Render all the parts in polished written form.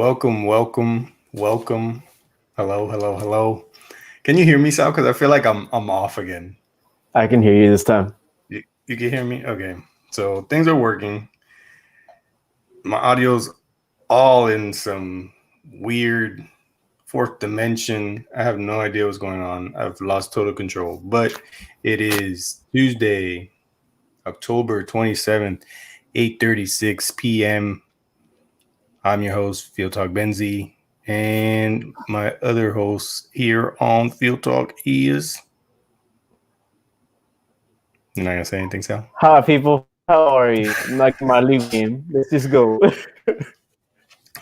Welcome. Hello. Can you hear me, Sal? Because I feel like I'm off again. I can hear you this time. You can hear me? Okay. So things are working. My audio's all in some weird fourth dimension. I have no idea what's going on. I've lost total control. But it is Tuesday, October 27th, 8:36 p.m. I'm your host, FieldTalk Benzi. And my other host here on FieldTalk is. You're not going to say anything, Sal? Hi, people. How are you? I'm like my league game. Let's just go.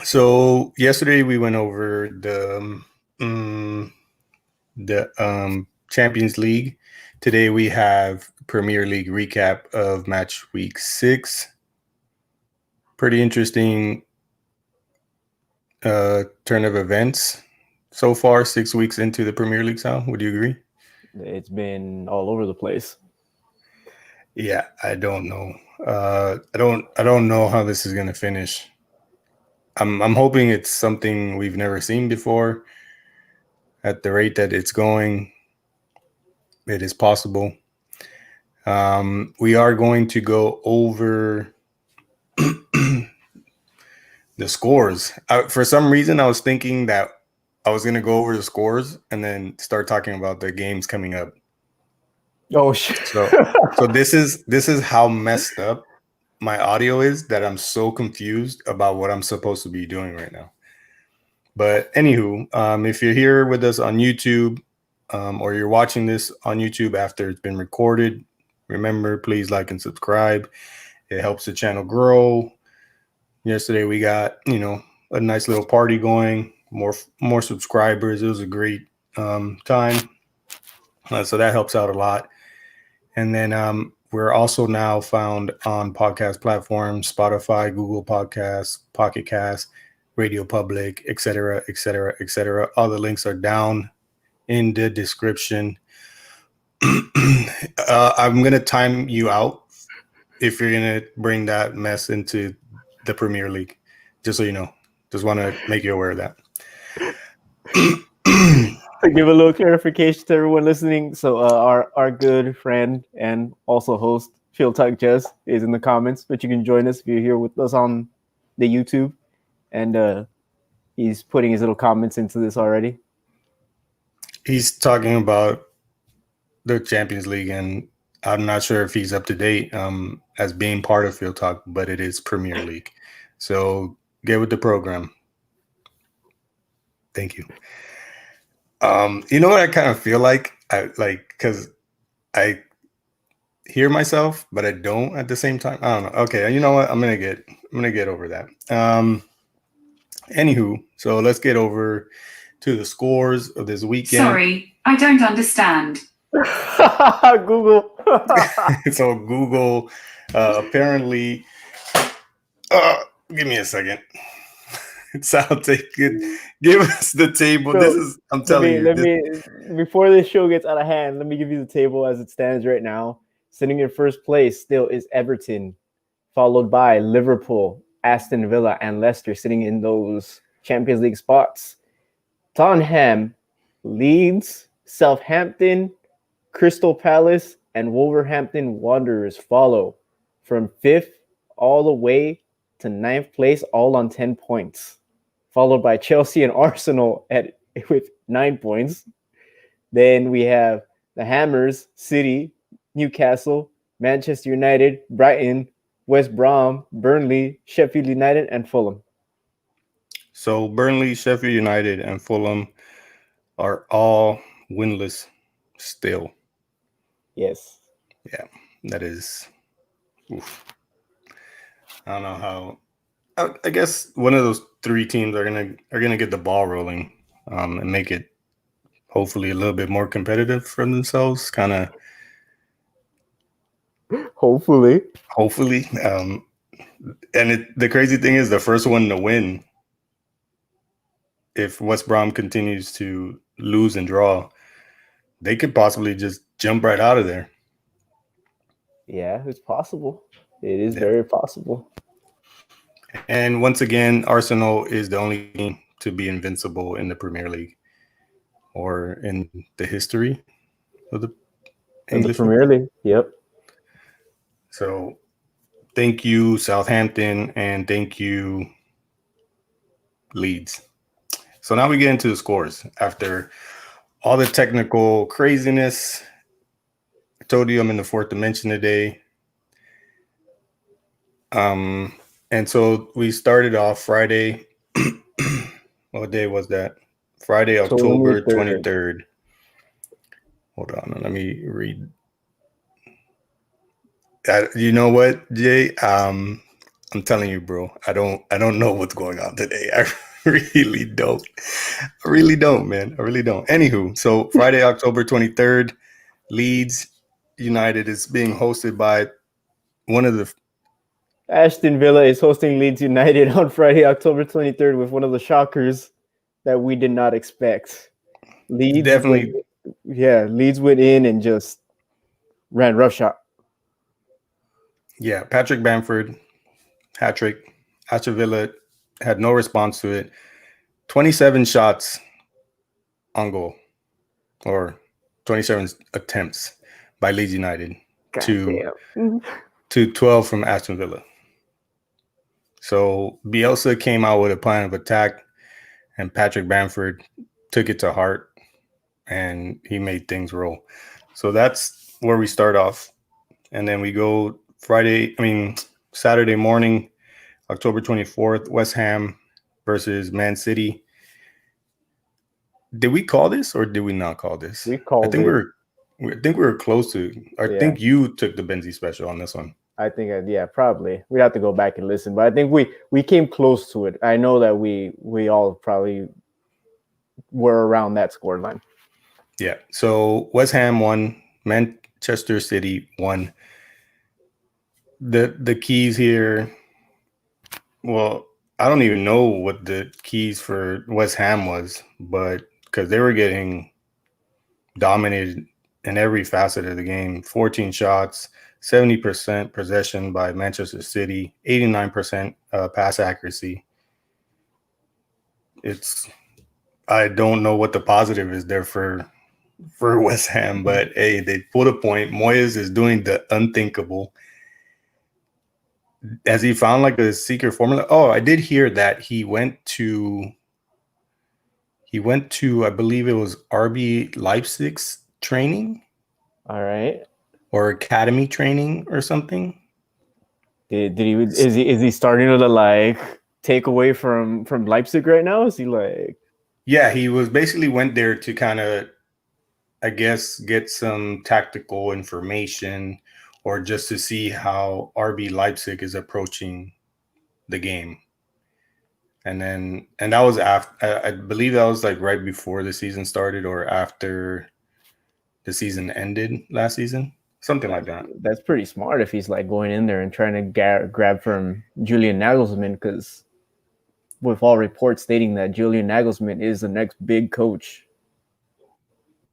So yesterday we went over the Champions League. Today we have Premier League recap of match week 6. Pretty interesting turn of events so far. 6 weeks into the Premier League, Sal. Would you agree? It's been all over the place. Yeah, I don't know. I don't know how this is gonna finish. I'm hoping it's something we've never seen before. At the rate that it's going, it is possible. We are going to go over the scores. For some reason, I was thinking that I was going to go over the scores and then start talking about the games coming up. Oh shit! So this is how messed up my audio is, that I'm so confused about what I'm supposed to be doing right now. But anywho, if you're here with us on YouTube, or you're watching this on YouTube after it's been recorded, remember, please like and subscribe. It helps the channel grow. Yesterday we got, a nice little party going, more subscribers. It was a great time. So that helps out a lot. And then we're also now found on podcast platforms, Spotify, Google Podcasts, Pocket Cast, Radio Public, etc. All the links are down in the description. I'm going to time you out if you're going to bring that mess into the Premier League, just so you know. Just want to make you aware of that. To give a little clarification to everyone listening, so our good friend and also host FieldTalk Jess is in the comments, but you can join us if you're here with us on the YouTube, and he's putting his little comments into this already. He's talking about the Champions League, and I'm not sure if he's up to date as being part of Field Talk, but it is Premier League. So get with the program. Thank you. You know what I kind of feel like? Because I hear myself, but I don't at the same time. I don't know. Okay, you know what? I'm gonna get over that. Anywho, so let's get over to the scores of this weekend. Sorry, I don't understand. Google. So Google apparently. Give me a second. I'll take it. Give us the table. So, I'm telling you. Before this show gets out of hand, let me give you the table as it stands right now. Sitting in first place still is Everton, followed by Liverpool, Aston Villa, and Leicester sitting in those Champions League spots. Tottenham, Leeds, Southampton, Crystal Palace, and Wolverhampton Wanderers follow from 5th all the way to 9th place, all on 10 points. Followed by Chelsea and Arsenal with 9 points. Then we have the Hammers, City, Newcastle, Manchester United, Brighton, West Brom, Burnley, Sheffield United, and Fulham. So Burnley, Sheffield United, and Fulham are all winless still. Yes. Yeah, that is. Oof. I don't know how. I guess one of those 3 teams are gonna get the ball rolling and make it hopefully a little bit more competitive for themselves. Kind of. Hopefully. And the crazy thing is, the first one to win, if West Brom continues to lose and draw, they could possibly just jump right out of there. Yeah, it's possible. It is very possible. And once again, Arsenal is the only team to be invincible in the Premier League or in the history of the In the English Premier football. League. Yep. So thank you, Southampton, and thank you, Leeds. So now we get into the scores. After all the technical craziness, I told you I'm in the fourth dimension today. And so we started off Friday. What day was that? Friday, October 23rd. Hold on, let me read. You know what, Jay? I'm telling you, bro. I don't know what's going on today. I really don't. I really don't, man. I really don't. Anywho, so Friday, October 23rd, Leeds United is being hosted by one of the Aston Villa is hosting Leeds United on Friday, October 23rd with one of the shockers that we did not expect. Leeds went in and just ran roughshod. Yeah, Patrick Bamford, hat trick. Aston Villa had no response to it. 27 shots on goal, or 27 attempts by Leeds United to 12 from Aston Villa. So Bielsa came out with a plan of attack, and Patrick Bamford took it to heart, and he made things roll. So that's where we start off. And then we go Saturday morning, October 24th, West Ham versus Man City. Did we call this or did we not call this? We called it. I think we were close to. I think you took the Benzie special on this one. I think, probably. We have to go back and listen, but I think we came close to it. I know that we all probably were around that scoreline. Yeah. So West Ham won, Manchester City won. The keys here. Well, I don't even know what the keys for West Ham was, but because they were getting dominated in every facet of the game. 14 shots, 70% possession by Manchester City, 89% pass accuracy. I don't know what the positive is there for West Ham, but hey, they put a point. Moyes is doing the unthinkable. Has he found like a secret formula? Oh, I did hear that he went to, I believe it was RB Leipzig's training. All right. Or academy training or something. Did he? Is he starting to like take away from Leipzig right now? Is he like? Yeah, he was basically went there to kind of, I guess, get some tactical information or just to see how RB Leipzig is approaching the game. And that was after, I believe that was like right before the season started or after the season ended last season. Something like that. That's pretty smart if he's like going in there and trying to grab from Julian Nagelsmann, because with all reports stating that Julian Nagelsmann is the next big coach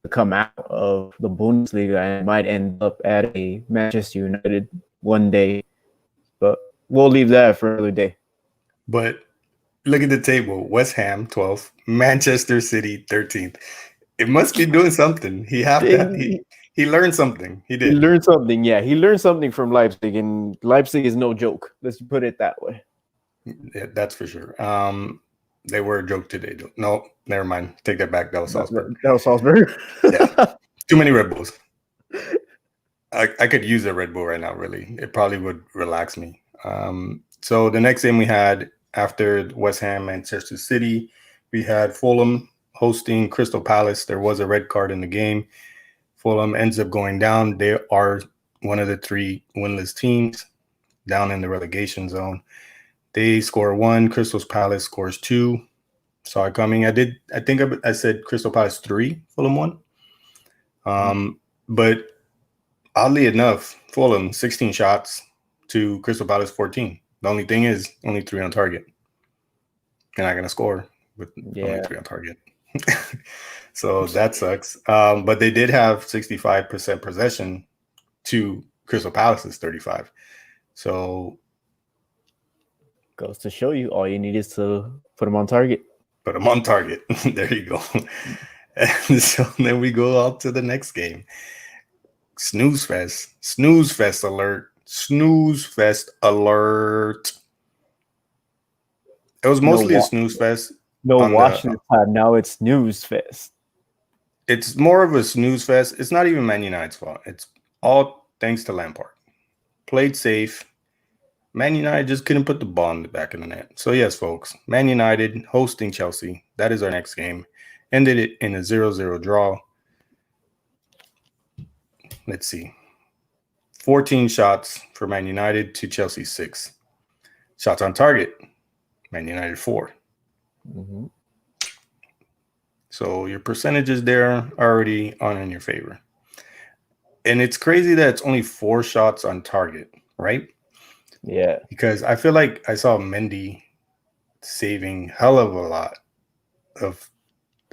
to come out of the Bundesliga and might end up at a Manchester United one day. But we'll leave that for another day. But look at the table. West Ham 12th, Manchester City 13th. It must be doing something. He learned something. He did. He learned something. Yeah, he learned something from Leipzig, and Leipzig is no joke. Let's put it that way. Yeah, that's for sure. They were a joke today. No, never mind. Take that back. That was Salzburg. Yeah, too many Red Bulls. I could use a Red Bull right now. Really, it probably would relax me. So the next game we had after West Ham, Manchester City, we had Fulham hosting Crystal Palace. There was a red card in the game. Fulham ends up going down. They are one of the 3 winless teams down in the relegation zone. They score 1. Crystal Palace scores 2. Saw it coming. I think I said Crystal Palace 3, Fulham 1. But oddly enough, Fulham 16 shots to Crystal Palace 14. The only thing is only 3 on target. They're not going to score with only 3 on target. So that sucks. But they did have 65% possession to Crystal Palace's 35. So Goes to show you, all you need is to put him on target. Put him on target. There you go. And so then we go out to the next game. Snooze fest. Snooze fest alert. Snooze fest alert. It was mostly a snooze fest. No watching this time. Now it's snooze fest. It's more of a snooze fest. It's not even Man United's fault. It's all thanks to Lampard. Played safe. Man United just couldn't put the ball in the back of the net. So yes, folks, Man United hosting Chelsea. That is our next game. Ended it in a 0-0 draw. Let's see. 14 shots for Man United to Chelsea 6. Shots on target. Man United 4. Mm-hmm. So your percentages there are already on in your favor. And it's crazy that it's only 4 shots on target, right? Yeah. Because I feel like I saw Mendy saving hell of a lot of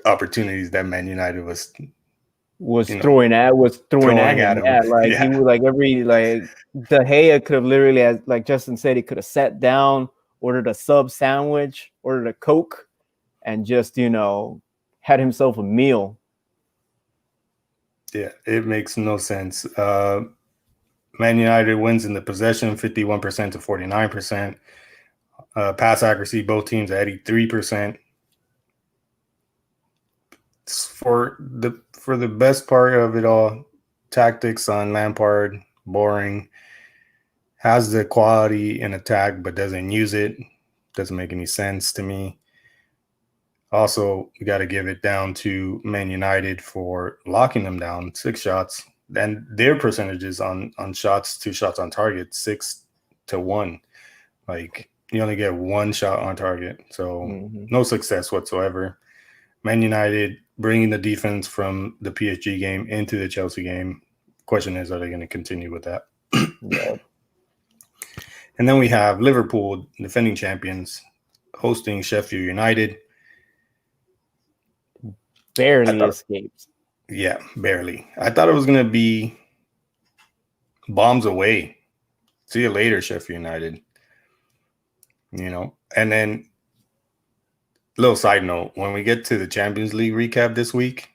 opportunities that Man United was throwing at him. Yeah, like he was like De Gea could have literally, as like Justin said, he could have sat down, ordered a sub sandwich, ordered a Coke, and just had himself a meal. Yeah, it makes no sense. Man United wins in the possession, 51% to 49%. Pass accuracy, both teams at 83%. For the best part of it all, tactics on Lampard, boring. Has the quality in attack, but doesn't use it. Doesn't make any sense to me. Also, you got to give it down to Man United for locking them down, 6 shots. And their percentages on shots, 2 shots on target, 6-1. Like, you only get 1 shot on target. So no success whatsoever. Man United bringing the defense from the PSG game into the Chelsea game. Question is, are they going to continue with that? Yeah. And then we have Liverpool, defending champions, hosting Sheffield United. Barely escaped. Yeah, barely. I thought it was going to be bombs away. See you later, Sheffield United. And then little side note, when we get to the Champions League recap this week,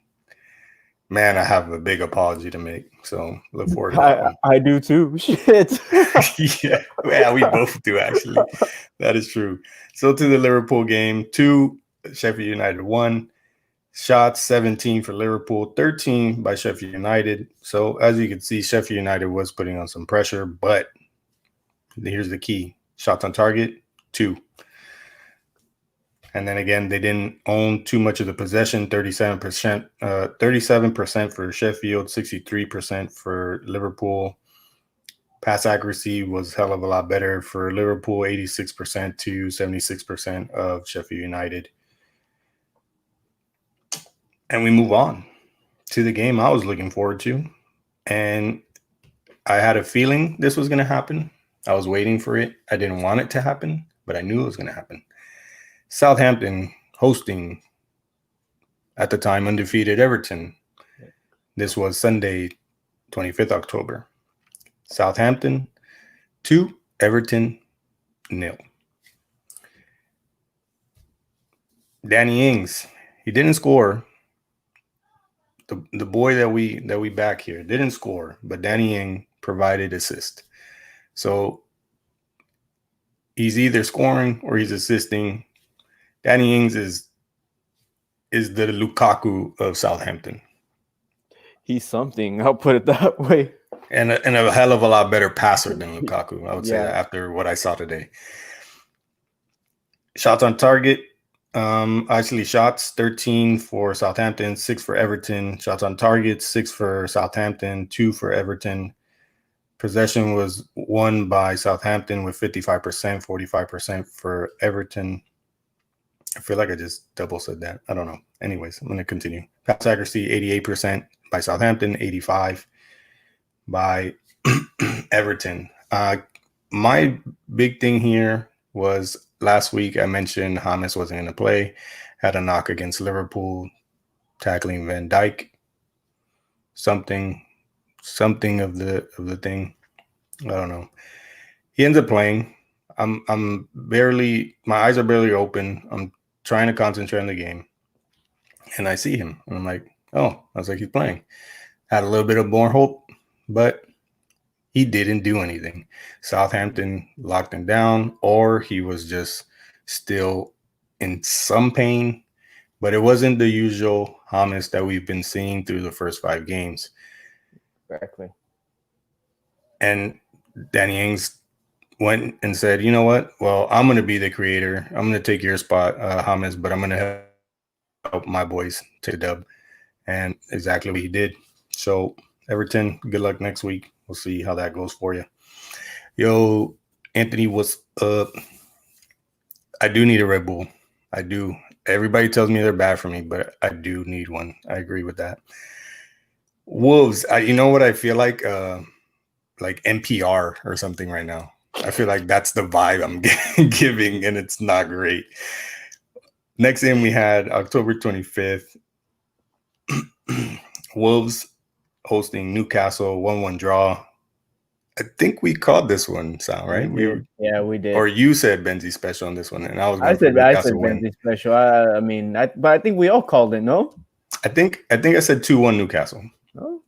man, I have a big apology to make. So look forward to that one. I do too. Shit. Yeah, we both do, actually. That is true. So to the Liverpool game, 2, Sheffield United 1. Shots 17 for Liverpool, 13 by Sheffield United. So as you can see, Sheffield United was putting on some pressure, but here's the key. Shots on target, 2. And then again, they didn't own too much of the possession, 37% for Sheffield, 63% for Liverpool. Pass accuracy was hell of a lot better for Liverpool, 86% to 76% of Sheffield United. And we move on to the game I was looking forward to. And I had a feeling this was going to happen. I was waiting for it. I didn't want it to happen, but I knew it was going to happen. Southampton hosting, at the time, undefeated Everton. This was Sunday, 25th October. Southampton 2, Everton 0. Danny Ings, he didn't score. The boy that we back here didn't score, but Danny Ings provided assist. So he's either scoring or he's assisting. Danny Ings is the Lukaku of Southampton. He's something. I'll put it that way. And a hell of a lot better passer than Lukaku. I would say that after what I saw today. Shots on target. Actually, shots 13 for Southampton, 6 for Everton. Shots on target, 6 for Southampton, 2 for Everton. Possession was won by Southampton with 55%, 45% for Everton. I feel like I just double said that. I don't know. Anyways, I'm going to continue. Pass accuracy, 88% by Southampton, 85% by Everton. My big thing here was last week I mentioned James wasn't going to play. Had a knock against Liverpool, tackling Van Dijk. Something of the thing. I don't know. He ends up playing. I'm barely, my eyes are barely open. I'm trying to concentrate on the game, and I see him, and I'm like, oh, I was like, he's playing. Had a little bit of more hope, but he didn't do anything. Southampton locked him down, or he was just still in some pain, but it wasn't the usual James that we've been seeing through the first 5 games. Exactly. And Danny Ings went and said, you know what? Well, I'm going to be the creator. I'm going to take your spot, James, but I'm going to help my boys take a dub. And exactly what he did. So, Everton, good luck next week. We'll see how that goes for you. Yo, Anthony, what's up? I do need a Red Bull. I do. Everybody tells me they're bad for me, but I do need one. I agree with that. Wolves, you know what I feel like NPR or something right now. I feel like that's the vibe I'm giving, and it's not great. Next game we had October 25th. Wolves hosting Newcastle, 1-1 draw. I think we called this one, Sal, right? We did. Or you said Benzi special on this one, and I said Benzi special. But I think we all called it, no? I think I said 2-1 Newcastle. Oh.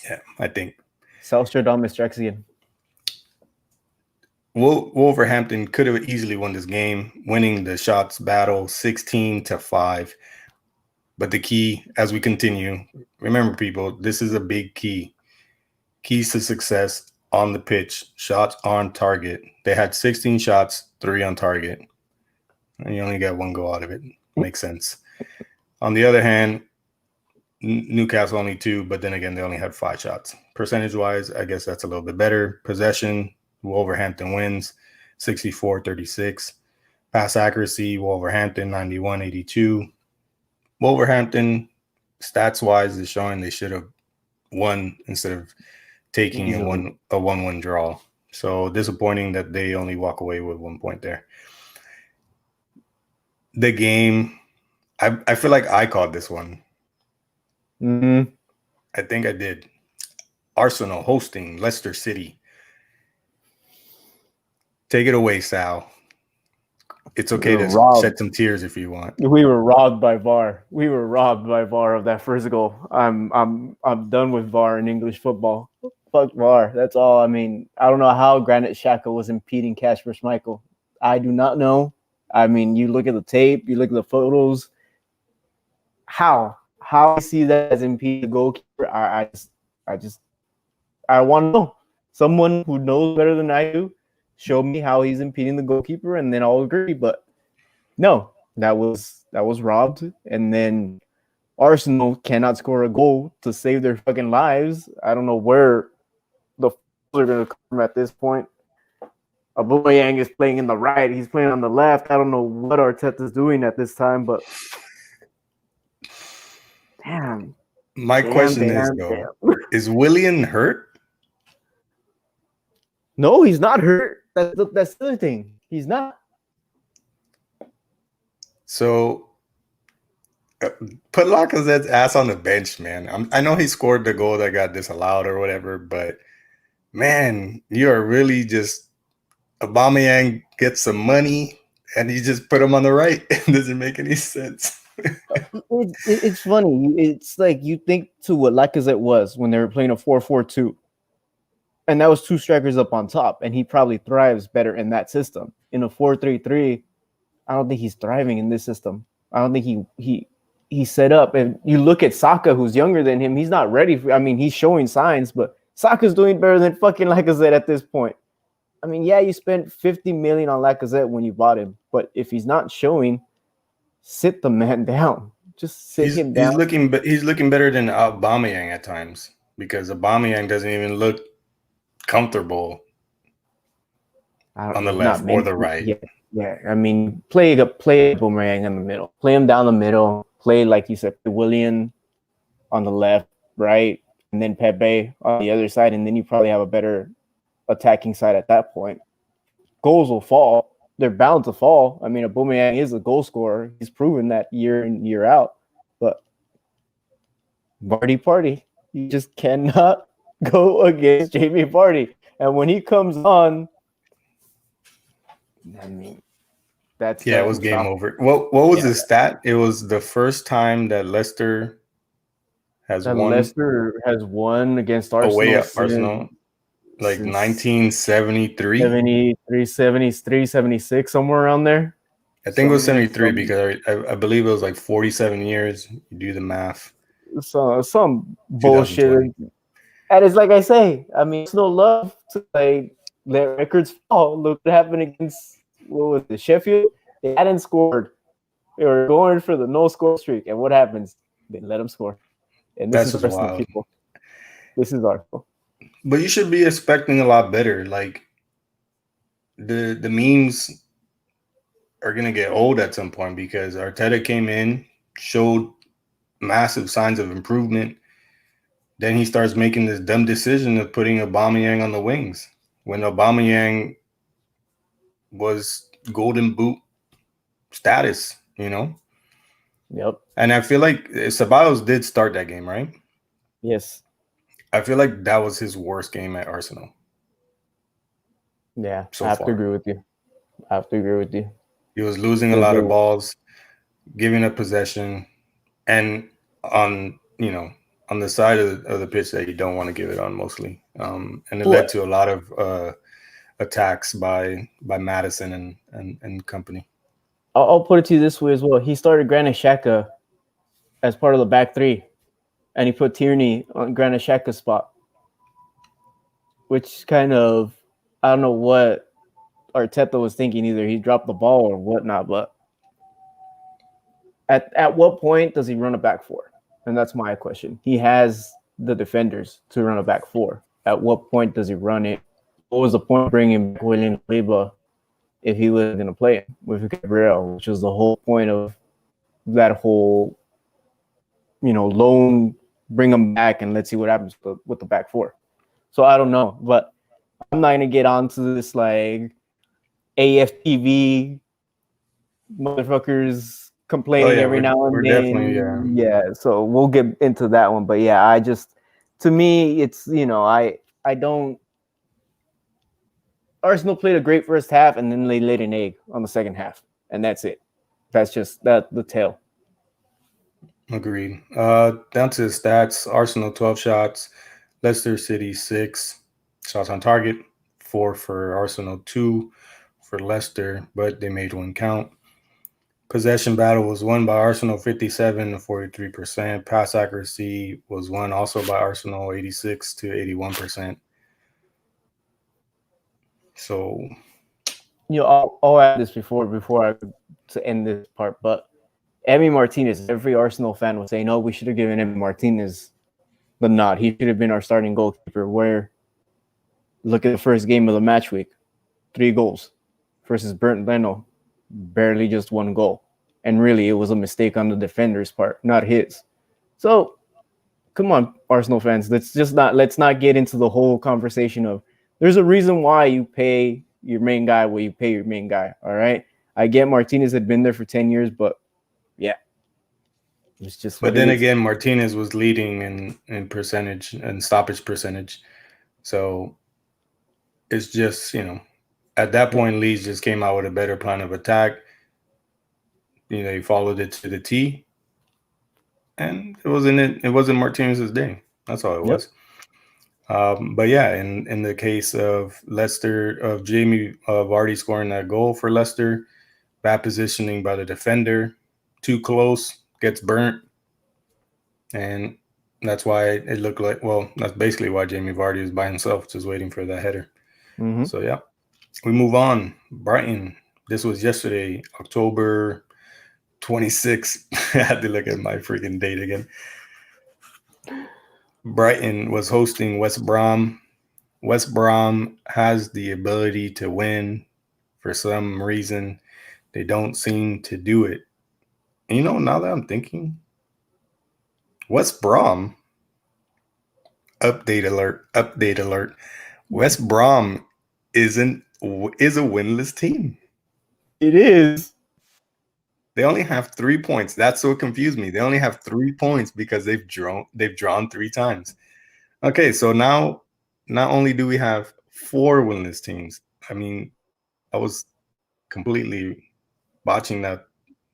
Yeah, I think. Selstradamus strikes again. Wolverhampton could have easily won this game, winning the shots battle 16-5. But the key, as we continue, remember, people, this is a big key. Keys to success on the pitch, shots on target. They had 16 shots, 3 on target. And you only got 1 goal out of it. Makes sense. On the other hand, Newcastle only 2, but then again, they only had 5 shots. Percentage-wise, I guess that's a little bit better. Possession, Wolverhampton wins 64-36. Pass accuracy, Wolverhampton 91-82. Wolverhampton, stats-wise, is showing they should have won instead of taking a 1-1 draw. So disappointing that they only walk away with 1 point there. The game, I feel like I called this one. Mm-hmm. I think I did. Arsenal hosting Leicester City. Take it away, Sal. It's okay to shed some tears if you want. We were robbed by VAR. We were robbed by VAR of that first goal. I'm done with VAR in English football. Fuck VAR. That's all. I mean, I don't know how Granit Xhaka was impeding Kasper Schmeichel. I do not know. I mean, you look at the tape, you look at the photos. How I see that as impeding the goalkeeper? I want to know. Someone who knows better than I do, show me how he's impeding the goalkeeper, and then I'll agree. But no, that was robbed. And then Arsenal cannot score a goal to save their fucking lives. I don't know where the are going to come from at this point. Aubameyang is playing in the right. He's playing on the left. I don't know what Arteta's doing at this time, but damn. My question is, though, is Willian hurt? No, he's not hurt. That's the other thing. He's not. So put Lacazette's ass on the bench, man. I know he scored the goal that got disallowed or whatever, but man, you are really just Aubameyang gets some money and you just put him on the right. It doesn't make any sense. It's funny. It's like you think to what Lacazette was when they were playing a 4-4-2. And that was 2 strikers up on top, and he probably thrives better in that system. In a 4-3-3, I don't think he's thriving in this system. I don't think he's set up. And you look at Saka, who's younger than him, he's not ready. He's showing signs, but Saka's doing better than fucking Lacazette at this point. I mean, yeah, you spent 50 million on Lacazette when you bought him, but if he's not showing, sit the man down. Just sit him down. He's looking better than Aubameyang at times, because Aubameyang doesn't even look comfortable on the left or the right. Yeah. I mean, play Aubameyang in the middle. Play him down the middle. Play, like you said, Willian on the left, right, and then Pepe on the other side, and then you probably have a better attacking side at that point. Goals will fall. They're bound to fall. I mean, Aubameyang is a goal scorer. He's proven that year in, year out. But Vardy party. You just cannot go against Jamie Vardy. And when he comes on, I mean, that's Yeah, it was game over. What was the stat? It was the first time that Leicester has won Leicester has won against Arsenal away at Arsenal, like 1973. 73, 73, 76, somewhere around there. I think it was 73 because I believe it was like 47 years. You do the math. So some bullshit. And it's like I say, I mean, it's no love to like let records fall. Look what happened against Sheffield. They hadn't scored. They were going for the no score streak, and what happens? They let them score. And this is Arsenal, people. This is Arsenal. But you should be expecting a lot better. Like the memes are gonna get old at some point because Arteta came in, showed massive signs of improvement. Then he starts making this dumb decision of putting Aubameyang on the wings when Aubameyang was golden boot status, you know? Yep. And I feel like Ceballos did start that game, right? Yes. I feel like that was his worst game at Arsenal. Yeah, I have to agree with you. He was losing a lot of balls, giving up possession, and on the side of the pitch that you don't want to give it on mostly. And it led to a lot of attacks by Maddison and company. I'll put it to you this way as well. He started Granit Xhaka as part of the back three, and he put Tierney on Granit Xhaka's spot, which kind of, I don't know what Arteta was thinking. Either he dropped the ball or whatnot, but at what point does he run a back four? And that's my question. He has the defenders to run a back four. At what point does he run it? What was the point of bringing back William Saliba if he was going to play him with Gabriel, which was the whole point of that whole, loan, bring him back and let's see what happens with the back four. So I don't know, but I'm not going to get onto this like AFTV motherfuckers complaining every now and then. Yeah, so we'll get into that one. But yeah, to me, it's, I don't. Arsenal played a great first half, and then they laid an egg on the second half, and that's it. That's just the tale. Agreed. Down to the stats: Arsenal 12 shots, Leicester City 6 shots on target, 4 for Arsenal, 2 for Leicester, but they made one count. Possession battle was won by Arsenal 57 to 43%. Pass accuracy was won also by Arsenal 86 to 81%. So, I'll add this before I to end this part, but Emi Martinez, every Arsenal fan was saying, "Oh, we should have given Emi Martinez the nod. He should have been our starting goalkeeper." Where, look at the first game of the match week, 3 goals versus Bernd Leno, barely just 1 goal, and really it was a mistake on the defender's part, not his. So, come on, Arsenal fans, let's not get into the whole conversation of. There's a reason why you pay your main guy what you pay your main guy, all right? I get Martinez had been there for 10 years, but yeah. It's just but then again, Martinez was leading in percentage and stoppage percentage. So it's just, at that point, Leeds just came out with a better plan of attack. He followed it to the T. And it wasn't Martinez's day. That's all it was. But yeah, in the case of Leicester, of Jamie Vardy scoring that goal for Leicester, bad positioning by the defender, too close, gets burnt, and that's why it looked like. Well, that's basically why Jamie Vardy is by himself, just waiting for that header. Mm-hmm. So yeah, we move on. Brighton. This was yesterday, October 26th. I had to look at my freaking date again. Brighton was hosting West Brom. West Brom has the ability to win. For some reason, they don't seem to do it. And now that I'm thinking, West Brom, update alert. West Brom is a winless team. It is. They only have 3 points. That's what confused me. They only have 3 points because they've drawn 3 times. Okay, so now not only do we have 4 winless teams. I mean, I was completely botching that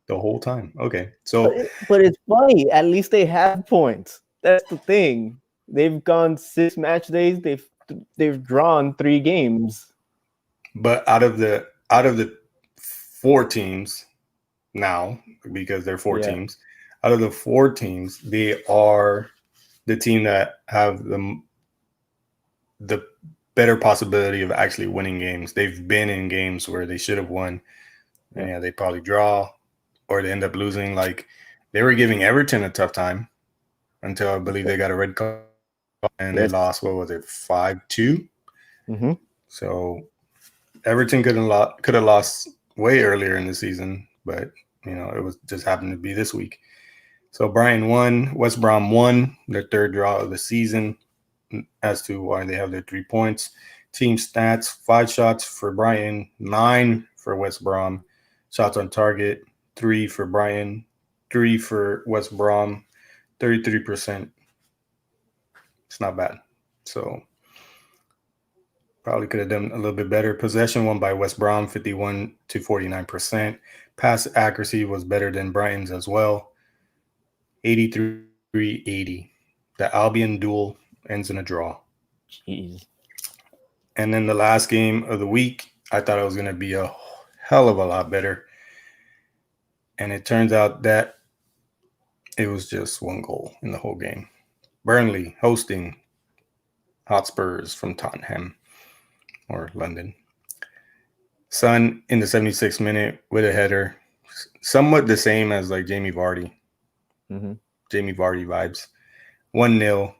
the whole time. Okay, so But it's funny. At least they have points. That's the thing. They've gone 6 match days. They've drawn 3 games. but out of the 4 teams now, because they're 4 teams, out of the 4 teams, they are the team that have the better possibility of actually winning games. They've been in games where they should have won, and they probably draw or they end up losing. Like they were giving Everton a tough time until I believe they got a red card and they lost. What was it, 5-2? Mm-hmm. So Everton could have lost way earlier in the season, but it was just happened to be this week. So Brighton won, West Brom won, their 3rd draw of the season. As to why they have their 3 points. Team stats: 5 shots for Brighton, 9 for West Brom. Shots on target: 3 for Brighton, 3 for West Brom. 33%. It's not bad. So probably could have done a little bit better. Possession won by West Brom, 51 to 49%. Pass accuracy was better than Brighton's as well, 83-80. The Albion duel ends in a draw. Jeez. And then the last game of the week, I thought it was going to be a hell of a lot better. And it turns out that it was just 1 goal in the whole game. Burnley hosting Hotspurs from Tottenham or London. Son in the 76th minute with a header. Somewhat the same as like Jamie Vardy. Mm-hmm. Jamie Vardy vibes. 1-0.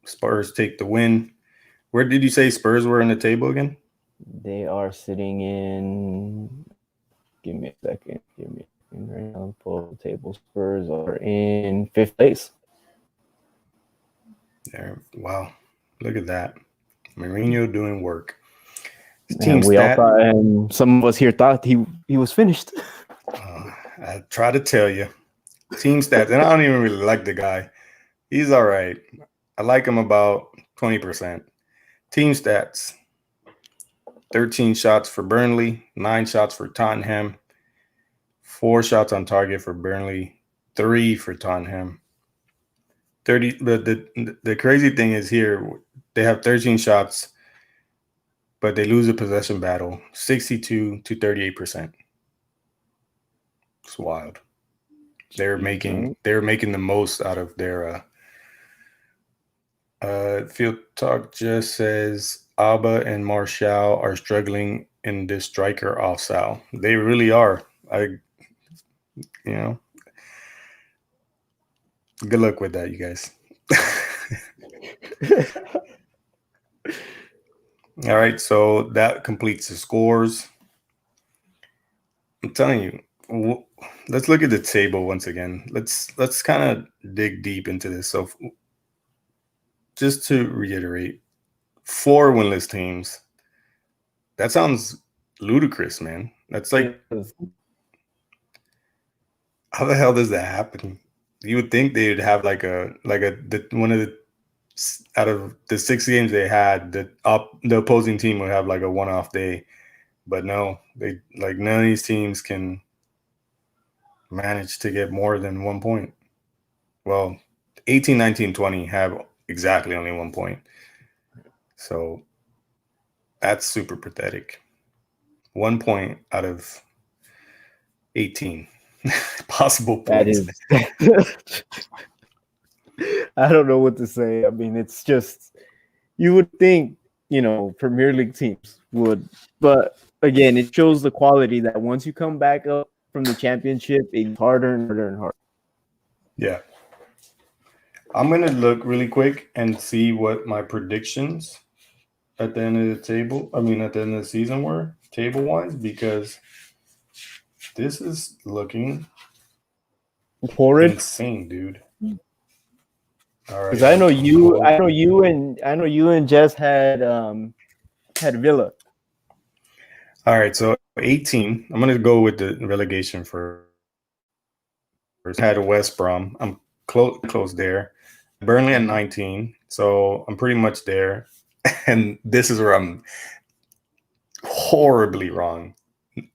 Spurs take the win. Where did you say Spurs were in the table again? They are sitting in. Give me a second. Right now, pull the table. Spurs are in 5th place. There. Wow. Look at that. Mourinho doing work. We all thought, and some of us here thought he was finished. I try to tell you. Team stats, and I don't even really like the guy. He's all right. I like him about 20%. Team stats: 13 shots for Burnley, 9 shots for Tottenham, 4 shots on target for Burnley, 3 for Tottenham. 30. But the crazy thing is here, they have 13 shots, but they lose a possession battle, 62 to 38%. It's wild. They're making the most out of their FieldTalk just says Alba and Martial are struggling in this striker offside. They really are. Good luck with that, you guys. All right, so that completes the scores. I'm telling you, let's look at the table once again. Let's kind of dig deep into this. So just to reiterate, 4 winless teams. That sounds ludicrous, man. That's like, how the hell does that happen? You would think they would have one of the, out of the 6 games they had, the opposing team would have like a one-off day, but no, they like none of these teams can manage to get more than 1 point. Well, 18, 19, 20 have exactly only 1 point. So that's super pathetic. 1 point out of 18 possible points. That is. I don't know what to say. I mean, it's just, you would think, Premier League teams would, but again, it shows the quality that once you come back up from the championship, it's harder and harder and harder. Yeah. I'm going to look really quick and see what my predictions at the end of the table, at the end of the season were, table-wise, because this is looking horrid, insane, dude. All right. Because I know you and Jess had Villa. All right, so 18. I'm gonna go with the relegation first. Had West Brom. I'm close there. Burnley at 19. So I'm pretty much there. And this is where I'm horribly wrong.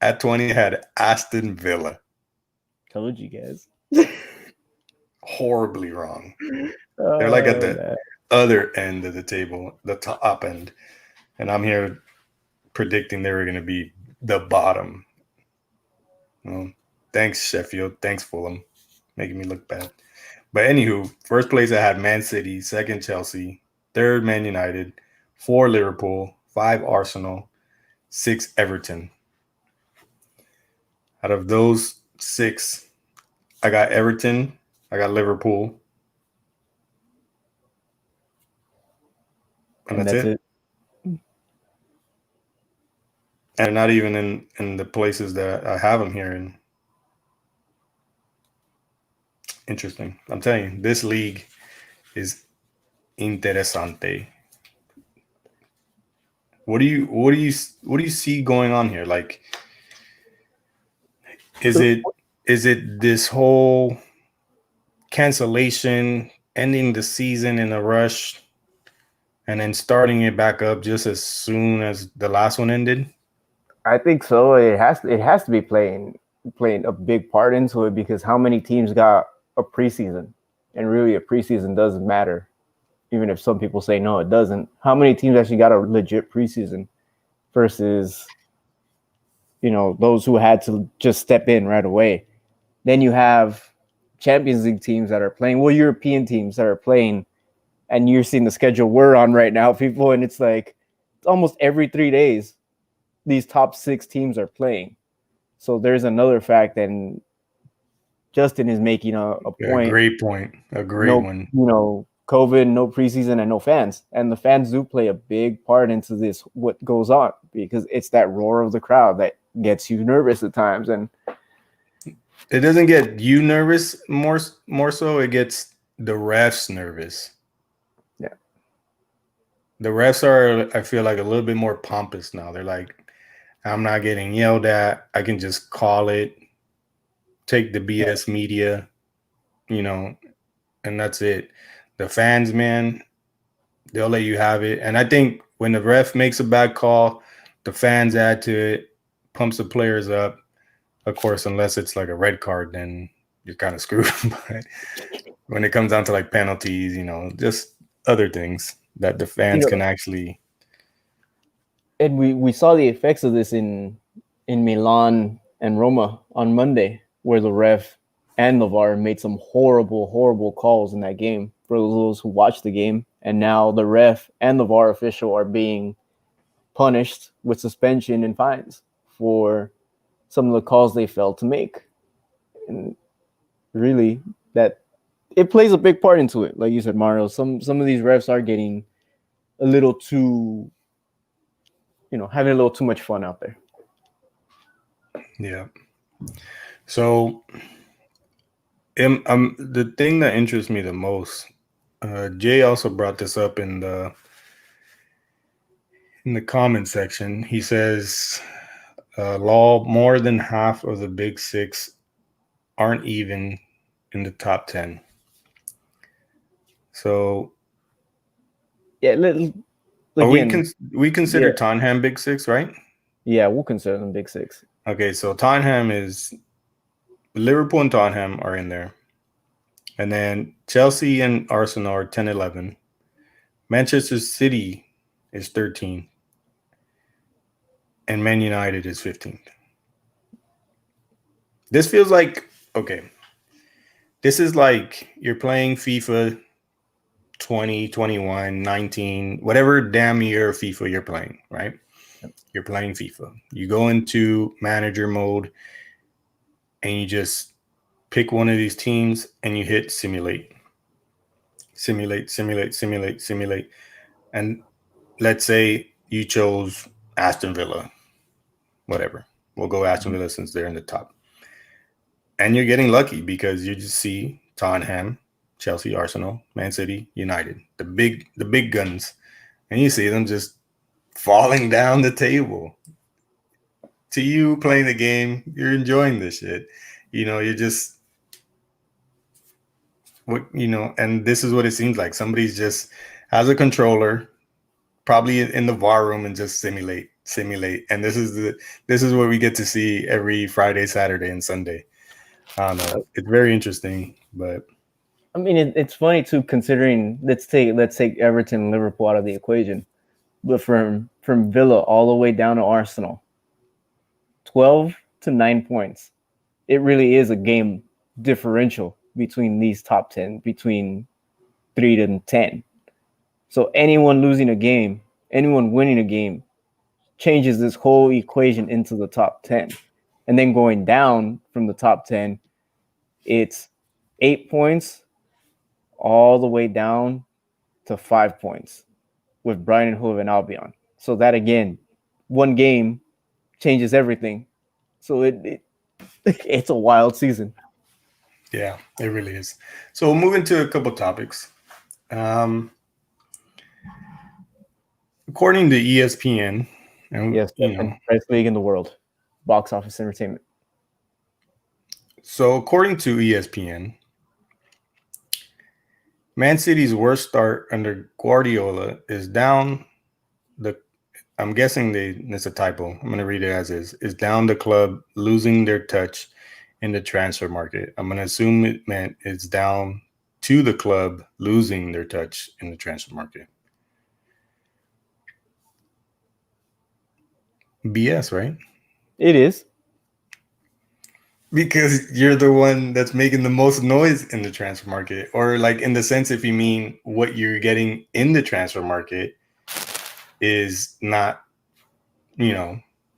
At 20, I had Aston Villa. Told you guys. Horribly wrong. They're like at the other end of the table, the top end. And I'm here predicting they were going to be the bottom. Well, thanks, Sheffield. Thanks, Fulham. Making me look bad. But anywho, first place I had Man City, second Chelsea, third Man United, 4 Liverpool, 5 Arsenal, 6 Everton. Out of those 6, I got Everton, I got Liverpool, and that's it. And they're not even in the places that I have them here in. Interesting. I'm telling you, this league is interesante. What do you see going on here? Like, is it this whole cancellation, ending the season in a rush, and then starting it back up just as soon as the last one ended? I think so. It has to be playing a big part into it, because how many teams got a preseason? And really, a preseason doesn't matter, even if some people say no, it doesn't. How many teams actually got a legit preseason versus, those who had to just step in right away? Then you have Champions League teams that are playing, European teams that are playing, and you're seeing the schedule we're on right now, people, and it's like it's almost every 3 days these top 6 teams are playing. So there's another fact, and Justin is making a point. A great point. A great one. COVID, no preseason, and no fans. And the fans do play a big part into this, what goes on, because it's that roar of the crowd that gets you nervous at times. And it doesn't get you nervous more so, it gets the refs nervous. Yeah. The refs are, I feel like, a little bit more pompous now. They're like, I'm not getting yelled at. I can just call it, take the BS media, and that's it. The fans, man, they'll let you have it. And I think when the ref makes a bad call, the fans add to it, pumps the players up. Of course, unless it's like a red card, then you're kind of screwed. But when it comes down to like penalties, just other things that the fans can actually. And we saw the effects of this in Milan and Roma on Monday, where the ref and the VAR made some horrible calls in that game for those who watched the game. And now the ref and the VAR official are being punished with suspension and fines for some of the calls they failed to make. And really, that it plays a big part into it. Like you said, Mario, some of these refs are getting a little too, having a little too much fun out there. Yeah. So the thing that interests me the most, Jay also brought this up in the comment section. He says, Law, more than half of the big 6 aren't even in the top 10. So yeah, we consider Tottenham big 6, right? Yeah, we'll consider them big 6. Okay, so Tottenham is Liverpool and Tottenham are in there. And then Chelsea and Arsenal are 10, 11. Manchester City is 13. And Man United is 15th. This feels like, okay, this is like you're playing FIFA 20, 21, 19, whatever damn year FIFA you're playing, right? Yep. You're playing FIFA. You go into manager mode and you just pick one of these teams and you hit simulate. And let's say you chose Aston Villa, whatever. We'll go Aston Villa since they're in the top. And you're getting lucky because you just see Tottenham, Chelsea, Arsenal, Man City, United, the big guns. And you see them just falling down the table. To you playing the game, you're enjoying this shit. You're just and this is what it seems like. Somebody's just has a controller, probably in the VAR room, and just simulate. simulate, and this is what we get to see every Friday, Saturday, and Sunday. I don't know. It's very interesting, but I mean, it's funny too, considering let's take Everton and Liverpool out of the equation, but from Villa all the way down to Arsenal, 12 to 9 points. It really is a game differential between these top 10, between 3 to 10. So anyone losing a game, anyone winning a game, changes this whole equation into the top 10. And then going down from the top 10, it's 8 points all the way down to 5 points with Brighton, Hove, and Albion. So that again, one game changes everything. So it's a wild season. yeah, it really is. So we'll move into a couple topics. According to ESPN, and Yes, best league in the world, box office entertainment. So according to ESPN, Man City's worst start under Guardiola is down I'm guessing it's a typo. I'm going to read it as is down the club losing their touch in the transfer market. I'm going to assume it meant it's down to the club losing their touch in the transfer market. BS, right? It is. Because you're the one that's making the most noise in the transfer market, or like in the sense, if you mean what you're getting in the transfer market is not,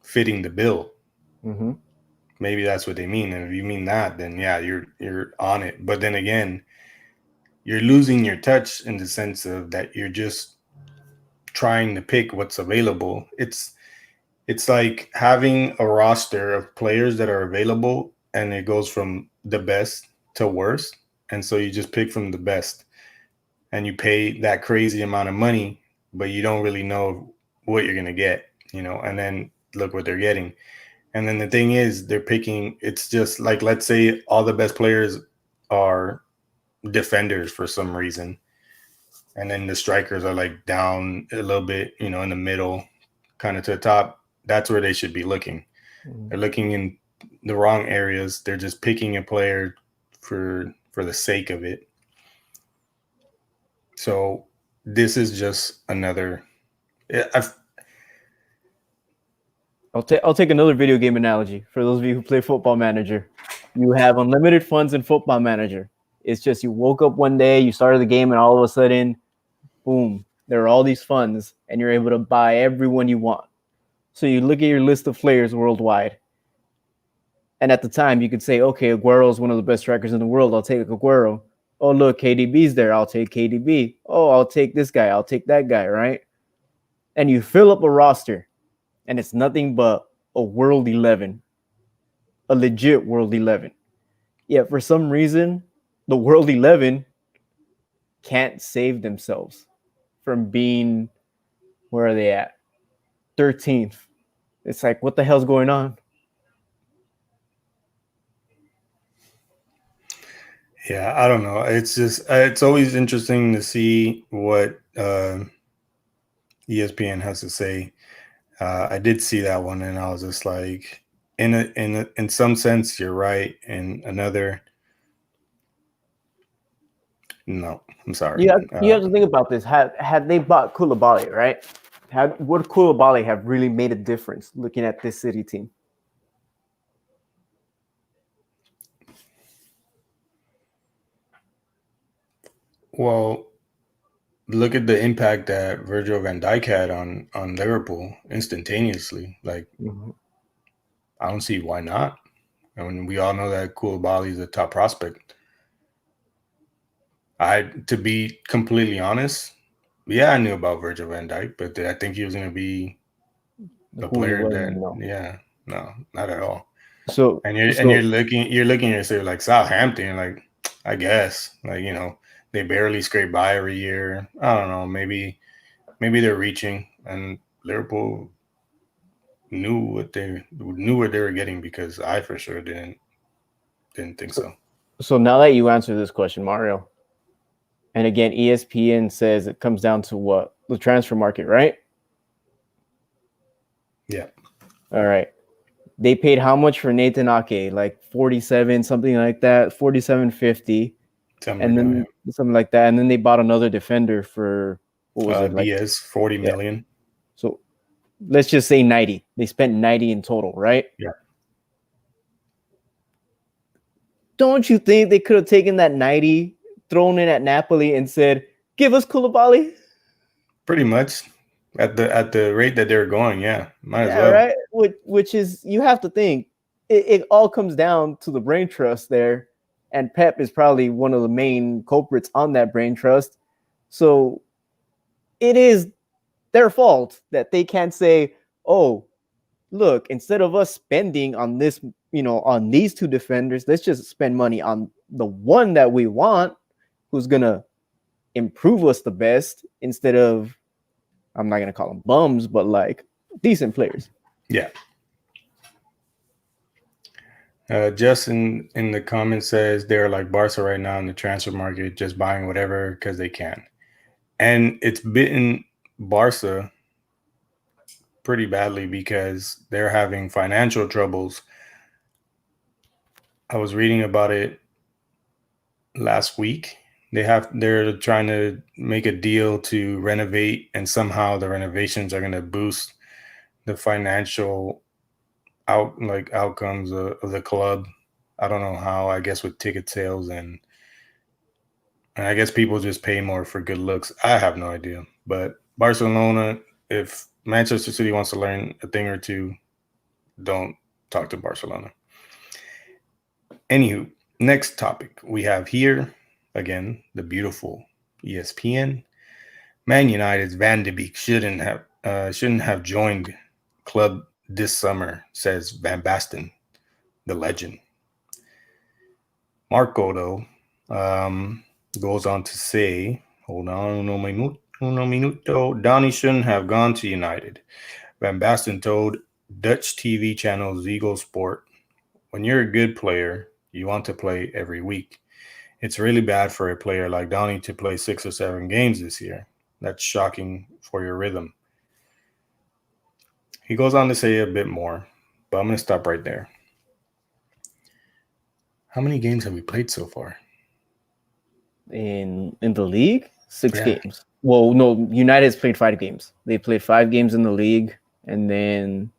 fitting the bill. Mm-hmm. Maybe that's what they mean. And if you mean that, then yeah, you're on it. But then again, you're losing your touch in the sense of that you're just trying to pick what's available. It's like having a roster of players that are available and it goes from the best to worst. And so you just pick from the best and you pay that crazy amount of money, but you don't really know what you're going to get, and then look what they're getting. And then the thing is, they're picking, it's just like, let's say all the best players are defenders for some reason. And then the strikers are like down a little bit, in the middle, kind of to the top. That's where they should be looking. Mm-hmm. They're looking in the wrong areas. They're just picking a player for the sake of it. So this is just another. I'll take another video game analogy for those of you who play Football Manager. You have unlimited funds in Football Manager. It's just you woke up one day, you started the game, and all of a sudden, boom, there are all these funds, and you're able to buy everyone you want. So you look at your list of players worldwide, and at the time, you could say, okay, Aguero is one of the best strikers in the world. I'll take Aguero. Oh, look, KDB's there. I'll take KDB. Oh, I'll take this guy. I'll take that guy, right? And you fill up a roster. And it's nothing but a World 11, a legit World 11. Yet for some reason, the World 11 can't save themselves from being, where are they at? 13th. It's like, what the hell's going on? Yeah, I don't know. It's just, it's always interesting to see what ESPN has to say. I did see that one, and I was just like, in some sense, you're right. In another, no, I'm sorry. You have to think about this. Had they bought Koulibaly, right? Would Koulibaly have really made a difference looking at this City team? Well, look at the impact that Virgil van Dijk had on Liverpool instantaneously. Like, I don't see why not. I mean, we all know that Koulibaly is a top prospect. To be completely honest, yeah, I knew about Virgil van Dijk, but I think he was going to be a player that, no, not at all. So, you're looking at yourself like Southampton, like, I guess, like, they barely scrape by every year. I don't know. Maybe they're reaching, and Liverpool knew what they were getting, because I for sure didn't think so. So now that you answer this question, Mario, and again, ESPN says it comes down to what? The transfer market, right? Yeah. All right. They paid how much for Nathan Ake? Like 47, something like that, 47.50. And then something like that. And then they bought another defender for what was it? Like Diaz, 40 million. So let's just say 90. They spent 90 in total, right? Yeah. Don't you think they could have taken that 90, thrown in at Napoli, and said, "Give us Koulibaly"? Pretty much at the rate that they're going, might as well. Right. Which is, you have to think it all comes down to the brain trust there, and Pep is probably one of the main culprits on that brain trust. So it is their fault that they can't say, "Oh, look, instead of us spending on this, on these two defenders, let's just spend money on the one that we want, who's gonna improve us the best, instead of, I'm not gonna call them bums, but like decent players." Yeah. Justin in the comments says they're like Barca right now in the transfer market, just buying whatever because they can. And it's bitten Barca pretty badly because they're having financial troubles. I was reading about it last week. They're trying to make a deal to renovate, and somehow the renovations are going to boost the financial outcomes of the club. I don't know how. I guess with ticket sales and I guess people just pay more for good looks. I have no idea. But Barcelona, if Manchester City wants to learn a thing or two, don't talk to Barcelona. Anywho, next topic we have here, again, the beautiful ESPN. Man United's Van de Beek shouldn't have joined club this summer, says Van Basten, the legend. Marco, though, goes on to say, hold on, uno minuto, Donny shouldn't have gone to United. Van Basten told Dutch TV channel Ziggo Sport, when you're a good player, you want to play every week. It's really bad for a player like Donny to play 6 or 7 games this year. That's shocking for your rhythm. He goes on to say a bit more, but I'm going to stop right there. How many games have we played so far? In the league? 6 games. Well, no, United's played 5 games. They played 5 games in the league and then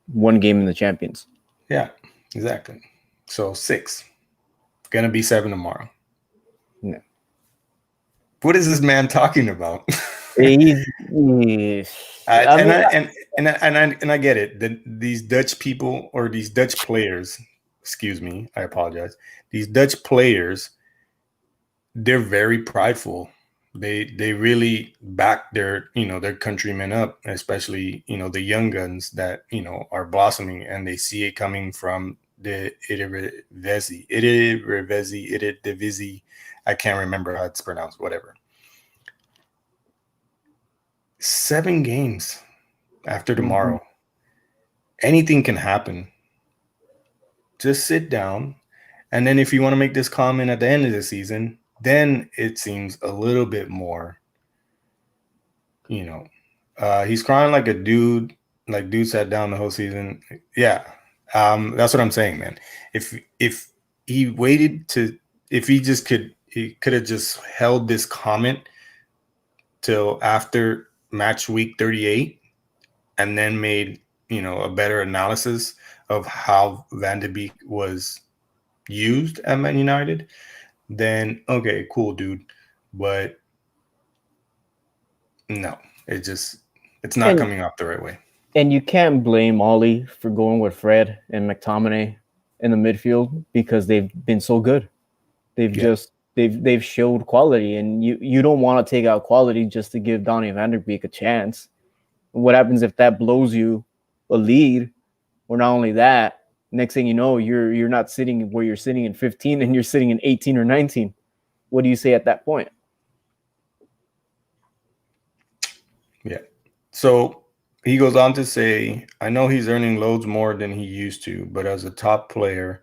1 game in the Champions. Yeah, exactly. So 6. Gonna be 7 tomorrow. No. What is this man talking about? I get it. These Dutch people, or these Dutch players, excuse me, I apologize. These Dutch players, they're very prideful. They really back their countrymen up, especially the young guns that are blossoming, and they see it coming from the Eredivisie. I can't remember how it's pronounced. Whatever. 7 games after tomorrow. Anything can happen. Just sit down, and then if you want to make this comment at the end of the season, then it seems a little bit more, he's crying like a dude, like dude sat down the whole season. Yeah. That's what I'm saying, man. If he waited he could have just held this comment till after match week 38 and then made, a better analysis of how Van de Beek was used at Man United, then okay, cool, dude. But no, it's not coming off the right way. And you can't blame Ollie for going with Fred and McTominay in the midfield because they've been so good. They've showed quality, and you don't want to take out quality just to give Donny van der Beek a chance. What happens if that blows you a lead? Or not only that, next thing you know, you're not sitting where you're sitting in 15 and you're sitting in 18 or 19. What do you say at that point? Yeah. So he goes on to say, I know he's earning loads more than he used to, but as a top player,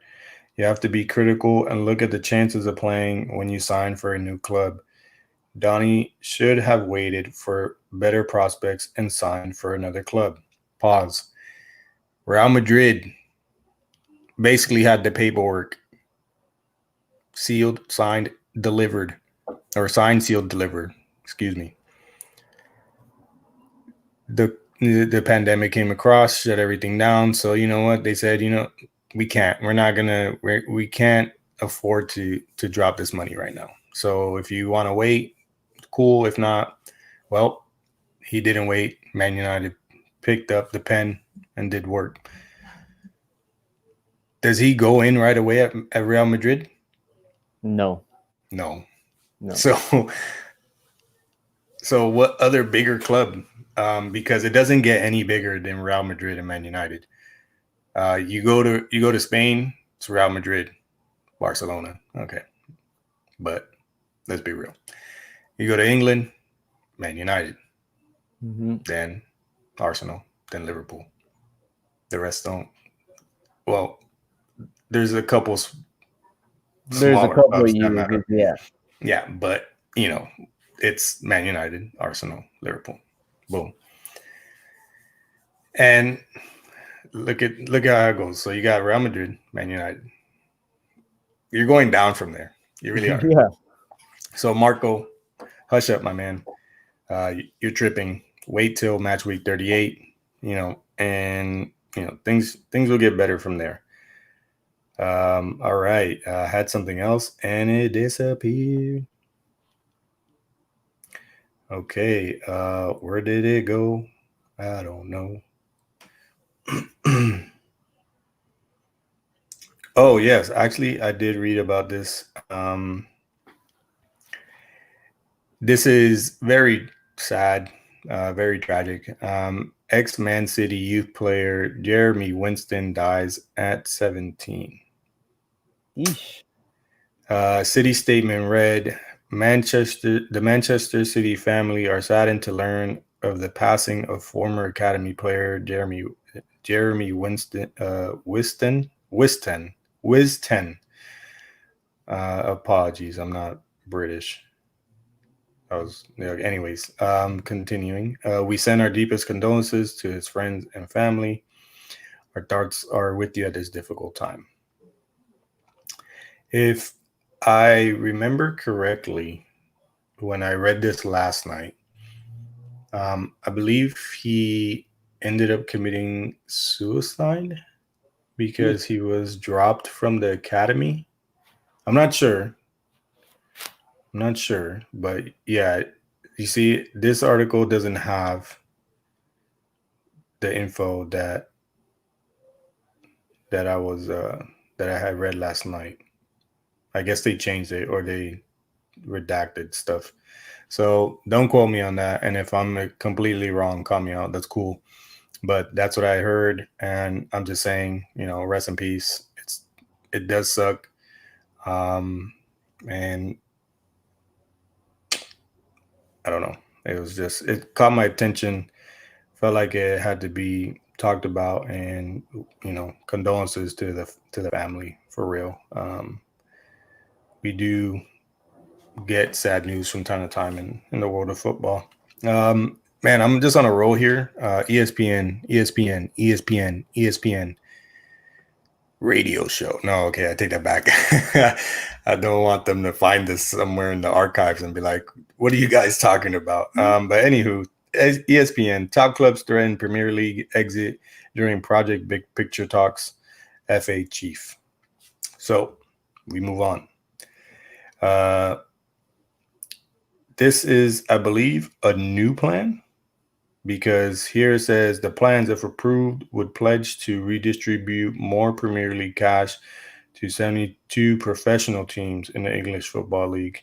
you have to be critical and look at the chances of playing when you sign for a new club. Donny should have waited for better prospects and signed for another club. Pause. Real Madrid basically had the paperwork sealed, signed, delivered, or signed, sealed, delivered. Excuse me. The pandemic came across, shut everything down. So you know what they said? We can't. We can't afford to drop this money right now. So if you want to wait, cool. If not, well, he didn't wait. Man United picked up the pen and did work. Does he go in right away at Real Madrid? No. So what other bigger club? Because it doesn't get any bigger than Real Madrid and Man United. You go to Spain, it's Real Madrid, Barcelona. Okay, but let's be real. You go to England, Man United, then Arsenal, then Liverpool. The rest don't. Well, there's a couple. There's a couple of years, yeah. Yeah, but it's Man United, Arsenal, Liverpool, boom. And look at how it goes. So you got Real Madrid, Man United. You're going down from there. You really are. Yeah. So Marco, hush up, my man. You're tripping. Wait till match week 38. And things will get better from there. All right. I had something else and it disappeared. Okay. Where did it go? I don't know. Oh, yes. Actually, I did read about this. This is very sad, very tragic. Ex-Man City youth player Jeremy Winston dies at 17. Yeesh. City statement read, the Manchester City family are saddened to learn of the passing of former academy player Jeremy Winston. Apologies, I'm not British. Anyways, continuing. We send our deepest condolences to his friends and family. Our thoughts are with you at this difficult time. If I remember correctly, when I read this last night, I believe he ended up committing suicide because he was dropped from the academy. I'm not sure, but yeah, you see, this article doesn't have the info that I had read last night. I guess they changed it or they redacted stuff. So don't quote me on that. And if I'm completely wrong, call me out. That's cool. But that's what I heard. And I'm just saying, rest in peace. It does suck. And I don't know. It caught my attention. Felt like it had to be talked about, and condolences to the family, for real. We do get sad news from time to time in the world of football. Man, I'm just on a roll here. ESPN radio show. No, okay, I take that back. I don't want them to find this somewhere in the archives and be like, what are you guys talking about? But anywho, ESPN, top clubs threaten Premier League exit during Project Big Picture talks, FA chief. So we move on. This is, I believe, a new plan, because here it says the plans, if approved, would pledge to redistribute more Premier League cash to 72 professional teams in the English Football League.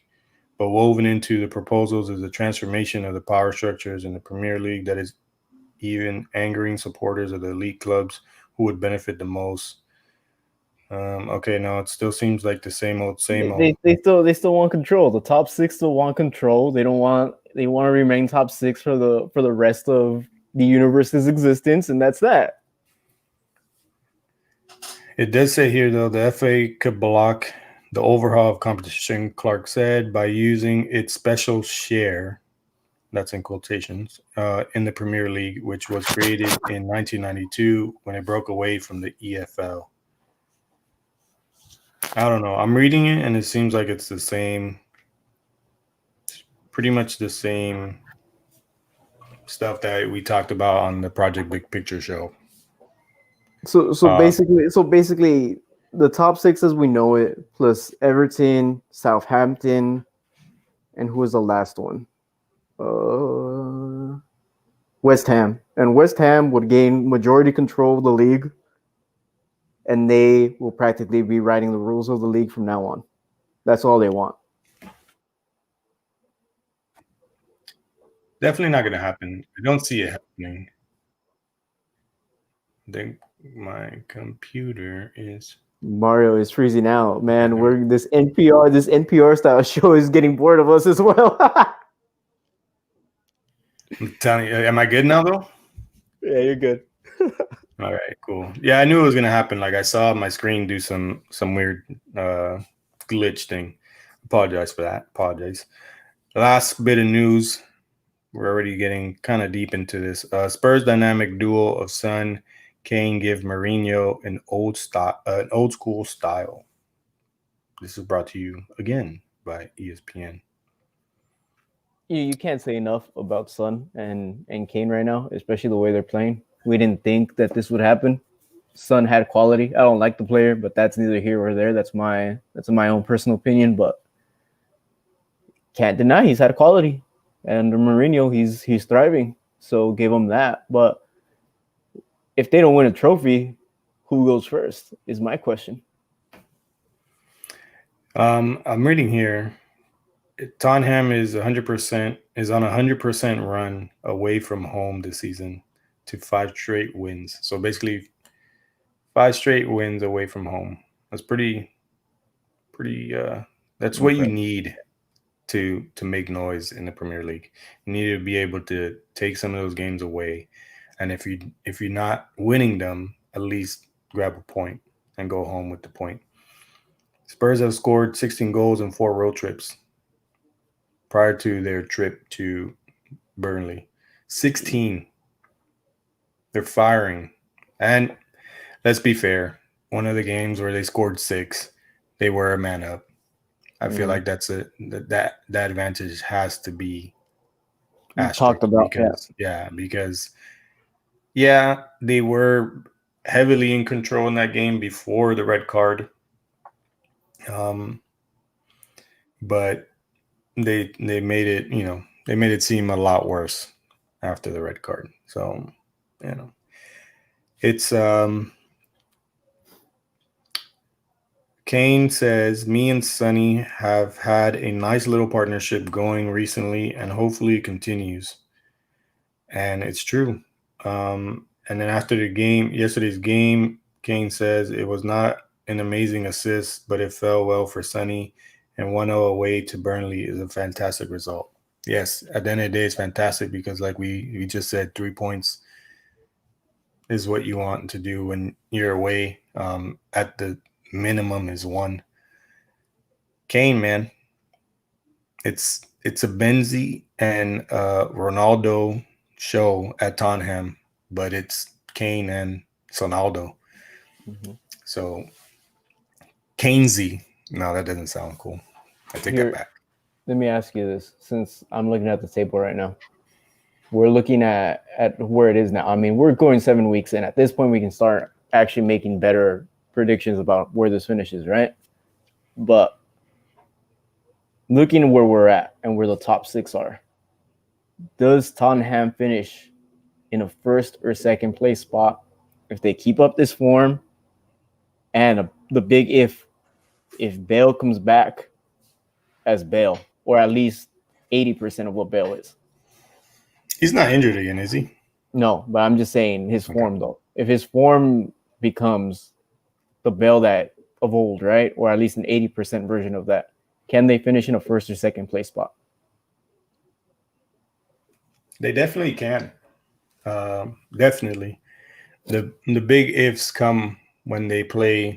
But woven into the proposals is the transformation of the power structures in the Premier League that is even angering supporters of the elite clubs who would benefit the most. Okay, no, it still seems like the same old. They still want control. The top six still want control. They want to remain top six for the rest of the universe's existence, and that's that. It does say here, though, the FA could block the overhaul of competition, Clark said, by using its special share that's in quotations, in the Premier League, which was created in 1992 when it broke away from the EFL. I don't know. I'm reading it and it seems like it's the same, pretty much the same stuff that we talked about on the Project Big Picture show. So basically, the top six as we know it, plus Everton, Southampton, and who was the last one? West Ham. And West Ham would gain majority control of the league, and they will practically be writing the rules of the league from now on. That's all they want. Definitely not going to happen. I don't see it happening. I think my computer is. Mario is freezing out, man. We're this NPR style show is getting bored of us as well. I'm telling you, am I good now though? Yeah, you're good. All right, cool. Yeah, I knew it was gonna happen. Like I saw my screen do some weird glitch thing. Apologize for that. Apologize. Last bit of news. We're already getting kind of deep into this. Spurs dynamic duo of Son, Kane give Mourinho an old school style. This is brought to you again by ESPN. You can't say enough about Son and Kane right now, especially the way they're playing. We didn't think that this would happen. Son had quality. I don't like the player, but that's neither here or there. That's my own personal opinion, but can't deny he's had quality. And Mourinho, he's thriving. So give him that. But if they don't win a trophy, who goes first is my question. I'm reading here. Tottenham is 100% is on a 100% run away from home this season to 5 straight wins. So basically, 5 straight wins away from home. That's pretty. That's what you need to make noise in the Premier League. You need to be able to take some of those games away, and if you're not winning them, at least grab a point and go home with the point. Spurs have scored 16 goals in 4 road trips prior to their trip to Burnley. 16. They're firing. And let's be fair, one of the games where they scored 6, they were a man up. I feel like that advantage has to be talked about because they were heavily in control in that game before the red card. But they made it seem a lot worse after the red card. So, it's Kane says, me and Sonny have had a nice little partnership going recently and hopefully it continues. And it's true. And then after yesterday's game, Kane says it was not an amazing assist, but it fell well for Sonny. And 1-0 away to Burnley is a fantastic result. Yes, at the end of the day, it's fantastic because like we just said, 3 points is what you want to do when you're away. At the minimum is 1. Kane, man, it's a Benzi and Ronaldo show at Tottenham, but it's Kane and Sonaldo. Mm-hmm. So Kainesy. No, that doesn't sound cool. I take that back. Let me ask you this, since I'm looking at the table right now. We're looking at where it is now. I mean, we're going 7 weeks in. At this point, we can start actually making better predictions about where this finishes, right? But looking at where we're at and where the top 6 are, does Tottenham finish in a first or second place spot if they keep up this form? And the big if Bale comes back as Bale, or at least 80% of what Bale is. He's not injured again, is he? No, but I'm just saying his form, though. If his form becomes the Bale that of old, right, or at least an 80% version of that, can they finish in a first or second place spot? They definitely can. Definitely. The big ifs come when they play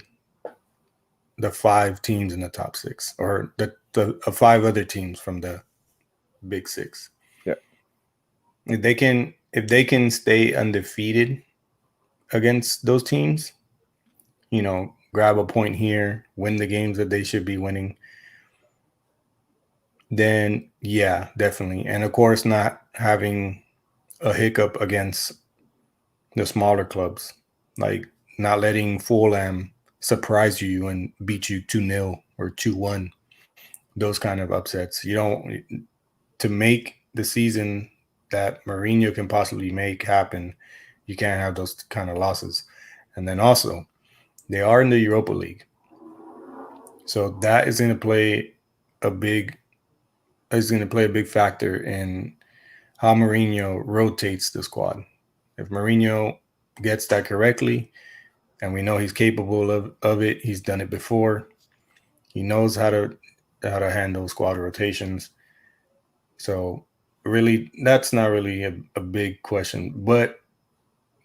the 5 teams in the top 6 or the 5 other teams from the big 6. Yeah. if they can stay undefeated against those teams, grab a point here, win the games that they should be winning, then yeah, definitely. And of course, not having a hiccup against the smaller clubs, like not letting Fulham surprise you and beat you 2-0 or 2-1. Those kind of upsets. You don't, to make the season that Mourinho can possibly make happen, you can't have those kind of losses. And then also, they are in the Europa League. So that is going to play a big factor in how Mourinho rotates the squad. If Mourinho gets that correctly, and we know he's capable of it, he's done it before. He knows how to handle squad rotations. So really, that's not really a big question, but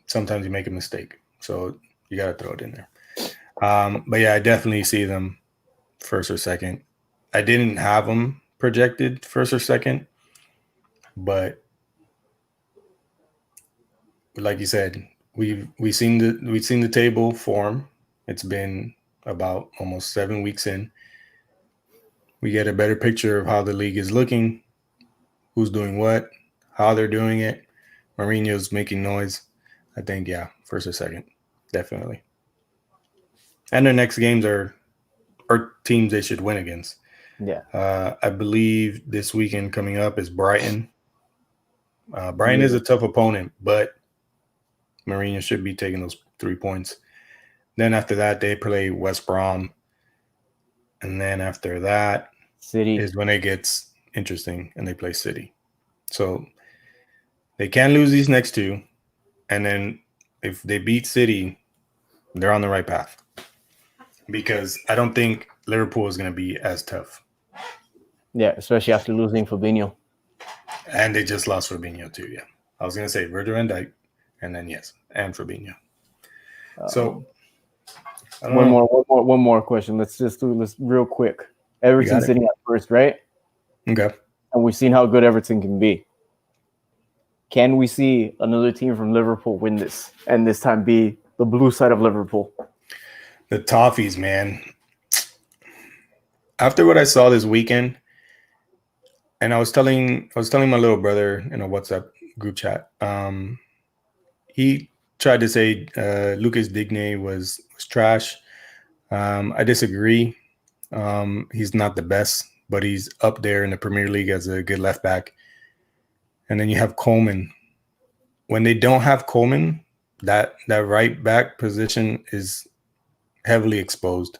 sometimes you make a mistake. So you got to throw it in there. But yeah, I definitely see them first or second. I didn't have them projected first or second, but like you said, we've seen the table form. It's been about almost 7 weeks in. We get a better picture of how the league is looking, who's doing what, how they're doing it. Mourinho's making noise. I think, yeah, first or second, definitely. And their next games are teams they should win against. Yeah. I believe this weekend coming up is Brighton. Brighton is a tough opponent, but Mourinho should be taking those 3 points. Then after that, they play West Brom. And then after that, City is when it gets interesting, and they play City. So they can lose these next two. And then if they beat City, they're on the right path. Because I don't think Liverpool is going to be as tough. Yeah, especially after losing Fabinho. And they just lost Fabinho too, yeah. I was going to say Virgil van Dijk, and then yes, and Fabinho. So one more question. Let's just do this real quick. Everton sitting at first, right? Okay. And we've seen how good Everton can be. Can we see another team from Liverpool win this, and this time be the blue side of Liverpool? The Toffees, man. After what I saw this weekend, and I was telling my little brother in a WhatsApp group chat, he tried to say Lucas Digne was trash. I disagree. He's not the best, but he's up there in the Premier League as a good left back. And then you have Coleman. When they don't have Coleman, that right back position is heavily exposed,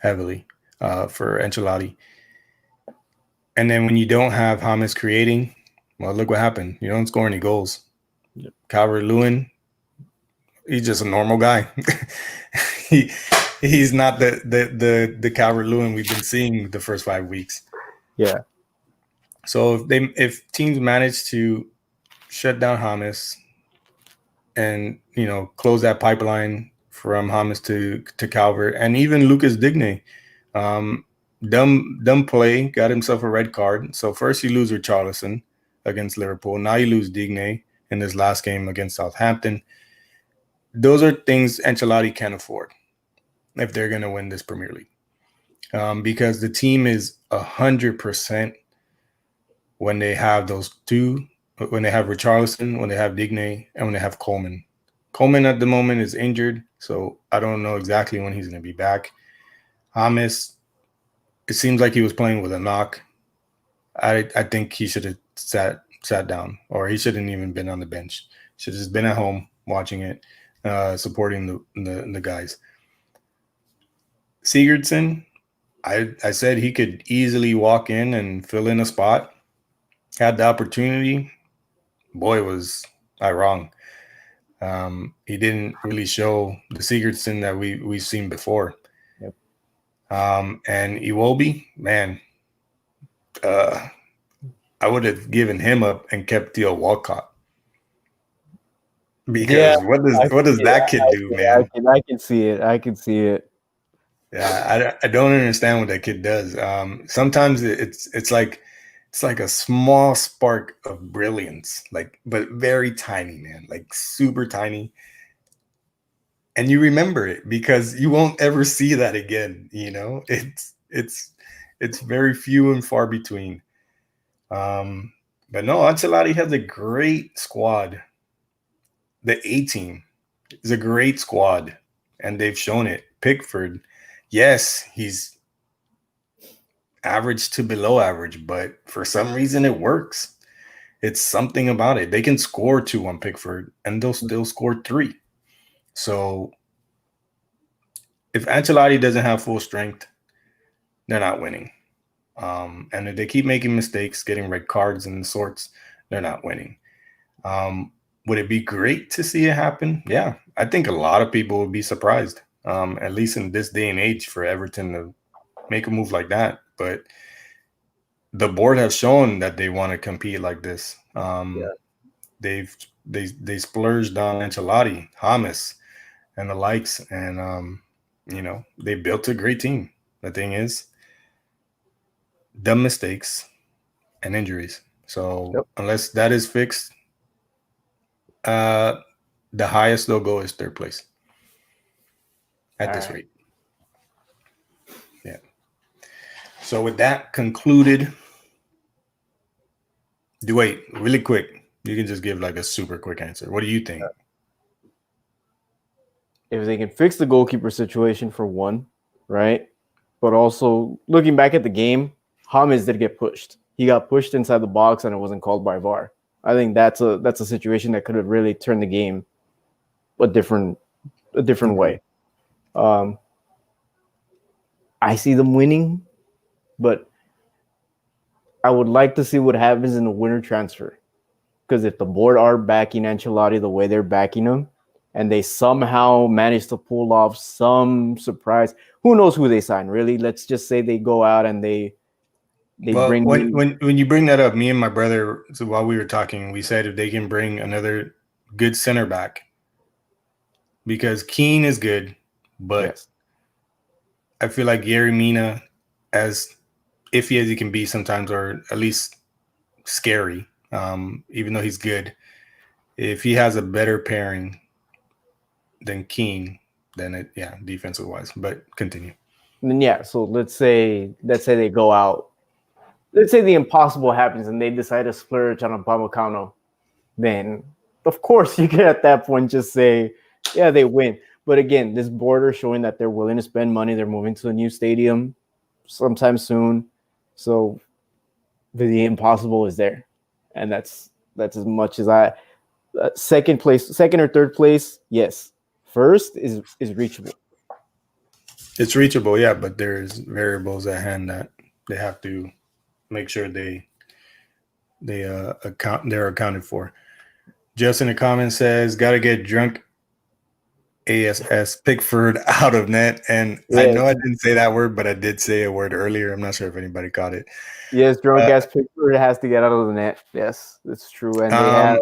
for Ancelotti. And then when you don't have James creating, well, look what happened. You don't score any goals. Yep. Calvert-Lewin, he's just a normal guy. He's not the Calvert-Lewin we've been seeing the first 5 weeks. Yeah. So if teams manage to shut down James and close that pipeline from James to Calvert, and even Lucas Digne, dumb play, got himself a red card. So first you lose Richarlison against Liverpool. Now you lose Digne in this last game against Southampton. Those are things Ancelotti can't afford if they're going to win this Premier League, because the team is 100% when they have those two, when they have Richarlison, when they have Digne, and when they have Coleman. Coleman at the moment is injured, so I don't know exactly when he's going to be back. James, it seems like he was playing with a knock. I think he should have sat down, or he shouldn't even been on the bench. Should have just been at home watching it, supporting the guys. Sigurdsson, I said he could easily walk in and fill in a spot. Had the opportunity. Boy, was I wrong. He didn't really show the Sigurdsson that we've seen before. Yep. And Iwobi, man, I would have given him up and kept Theo Walcott. Because what does that kid do, man? I can see it. Yeah, I don't understand what that kid does. Sometimes it's like it's like a small spark of brilliance, like, but very tiny, man, like super tiny. And you remember it because you won't ever see that again. You know, it's very few and far between. But no, Ancelotti has a great squad. The A team is a great squad, and they've shown it. Pickford, yes, he's average to below average, but for some reason it works. It's something about it. They can score 2 on Pickford, and they'll still score 3. So if Ancelotti doesn't have full strength, they're not winning. And if they keep making mistakes, getting red cards and sorts, they're not winning. Would it be great to see it happen? Yeah, I think a lot of people would be surprised, at least in this day and age, for Everton to make a move like that. But the board has shown that they want to compete like this. They splurged on Ancelotti, James, and the likes, and they built a great team. The thing is, dumb mistakes and injuries. So unless that is fixed, the highest they'll go is 3rd place at this rate. Yeah. So with that concluded, wait, really quick. You can just give like a super quick answer. What do you think? If they can fix the goalkeeper situation for one, right? But also looking back at the game, James did get pushed. He got pushed inside the box and it wasn't called by VAR. I think that's a situation that could have really turned the game a different way. I see them winning, but I would like to see what happens in the winter transfer. Because if the board are backing Ancelotti the way they're backing him, and they somehow manage to pull off some surprise, who knows who they sign, really? Let's just say they go out and they bring when you bring that up, me and my brother, so while we were talking, we said if they can bring another good center back, because Keane is good, but I feel like Yerry Mina, as iffy as he can be sometimes, or at least scary, even though he's good, if he has a better pairing than Keane, then defensive wise. But continue. And then so let's say they go out. Let's say the impossible happens and they decide to splurge on a Upamecano. Then, of course, you can at that point just say, yeah, they win. But again, this border showing that they're willing to spend money. They're moving to a new stadium sometime soon. So the impossible is there. And that's as much as I second or 3rd place, yes. First is reachable. It's reachable, yeah, but there's variables at hand that they have to make sure they're accounted for. Just in the comments says, "Gotta get drunk." ASS Pickford out of net, and I know I didn't say that word, but I did say a word earlier. I'm not sure if anybody caught it. Yes, drunk ass Pickford has to get out of the net. Yes, it's true. And they have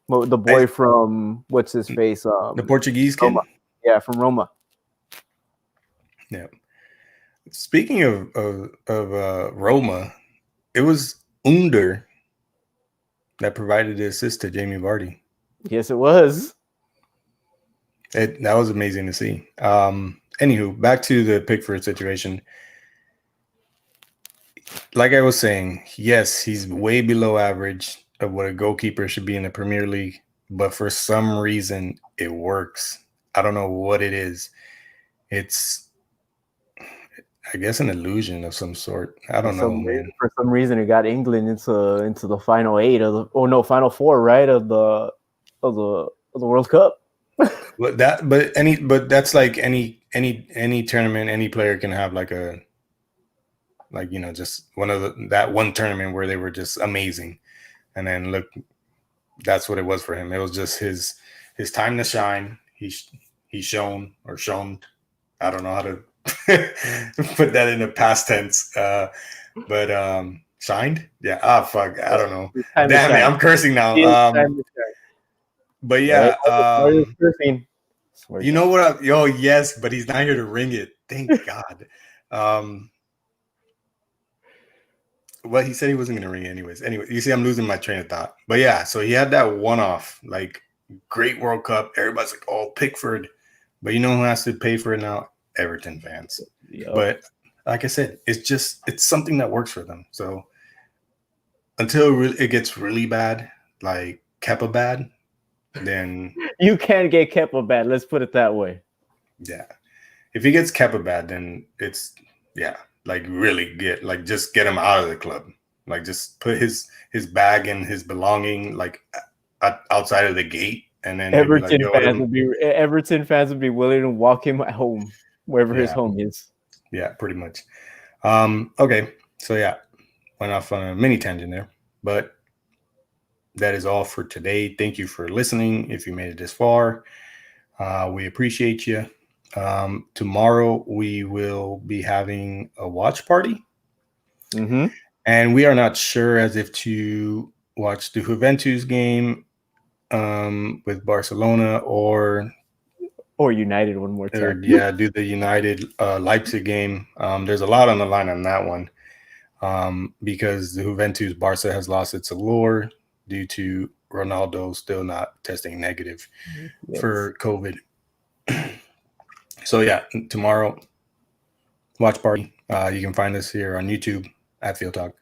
the boy from what's his face? The Portuguese kid. Roma. Yeah, from Roma. Yeah. Speaking of Roma, it was Under that provided the assist to Jamie Vardy. Yes, it was. That was amazing to see. Anywho, back to the Pickford situation. Like I was saying, yes, he's way below average of what a goalkeeper should be in the Premier League, but for some reason it works. I don't know what it is. It's, I guess, an illusion of some sort. I don't know, man. For some reason, it got England into the final 8 final 4, right, of the World Cup. But that's like any tournament, any player can have just that one tournament where they were just amazing, and then look, that's what it was for him. It was just his time to shine. He's shown. I don't know how to put that in the past tense, but shined. Yeah. Fuck. I don't know. Damn it, I'm cursing now. But yeah, you know what? Yes, but he's not here to ring it. Thank God. Well, he said he wasn't going to ring anyways. Anyway, you see, I'm losing my train of thought. But yeah, so he had that one-off, like, great World Cup. Everybody's like, oh, Pickford. But you know who has to pay for it now? Everton fans. Yep. But like I said, it's something that works for them. So until it gets really bad, like Kepa bad, then You can't get Kepa bad. Let's put it that way. yeah. If he gets Kepa bad, then it's like really just get him out of the club. Like just put his bag and his belonging like outside of the gate, and then Everton fans would be willing to walk him at home, wherever his home is. Yeah, pretty much. Okay, so yeah, went off on a mini tangent there, but that is all for today. Thank you for listening. If you made it this far, we appreciate you. Tomorrow we will be having a watch party, and we are not sure as if to watch the Juventus game with Barcelona or United one more time. Do the United Leipzig game. There's a lot on the line on that one because the Juventus Barca has lost its allure due to Ronaldo still not testing negative for COVID. So yeah, tomorrow, watch party. You can find us here on YouTube at FieldTalk.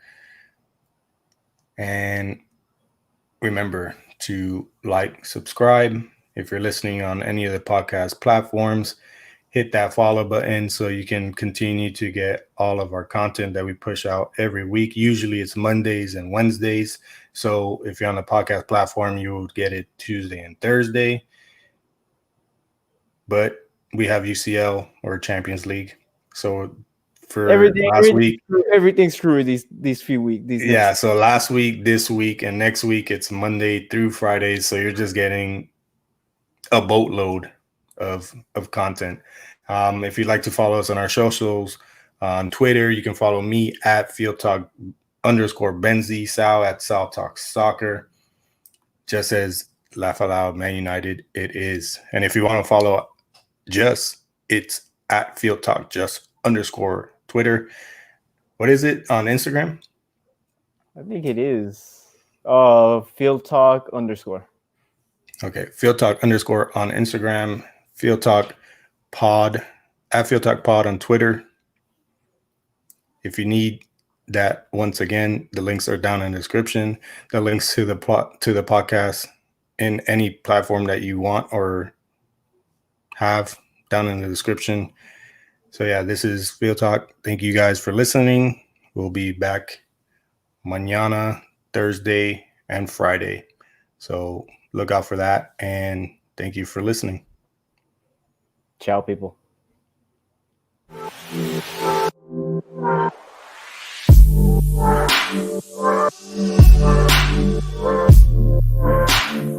And remember to like, subscribe. If you're listening on any of the podcast platforms, hit that follow button so you can continue to get all of our content that we push out every week. Usually it's Mondays and Wednesdays. So if you're on the podcast platform, you will get it Tuesday and Thursday. But we have UCL or Champions League. So for last week, everything's screwy these few weeks. So last week, this week, and next week, it's Monday through Friday. So you're just getting a boatload of content. If you'd like to follow us on our socials, on Twitter, you can follow me at FieldTalk_Benzi, Sal at Sal Talk Soccer. Just as Laugh Out Loud Man United, it is. And if you want to follow it's at FieldTalk_. Twitter. What is it on Instagram? I think it is FieldTalk_. Okay, FieldTalk_ on Instagram, FieldTalk Pod at FieldTalk Pod on Twitter. If you need that, once again, the links are down in the description. The links to the podcast in any platform that you want or have down in the description. So yeah, this is Field Talk. Thank you guys for listening. We'll be back mañana, Thursday, and Friday. So look out for that, and thank you for listening. Ciao, people.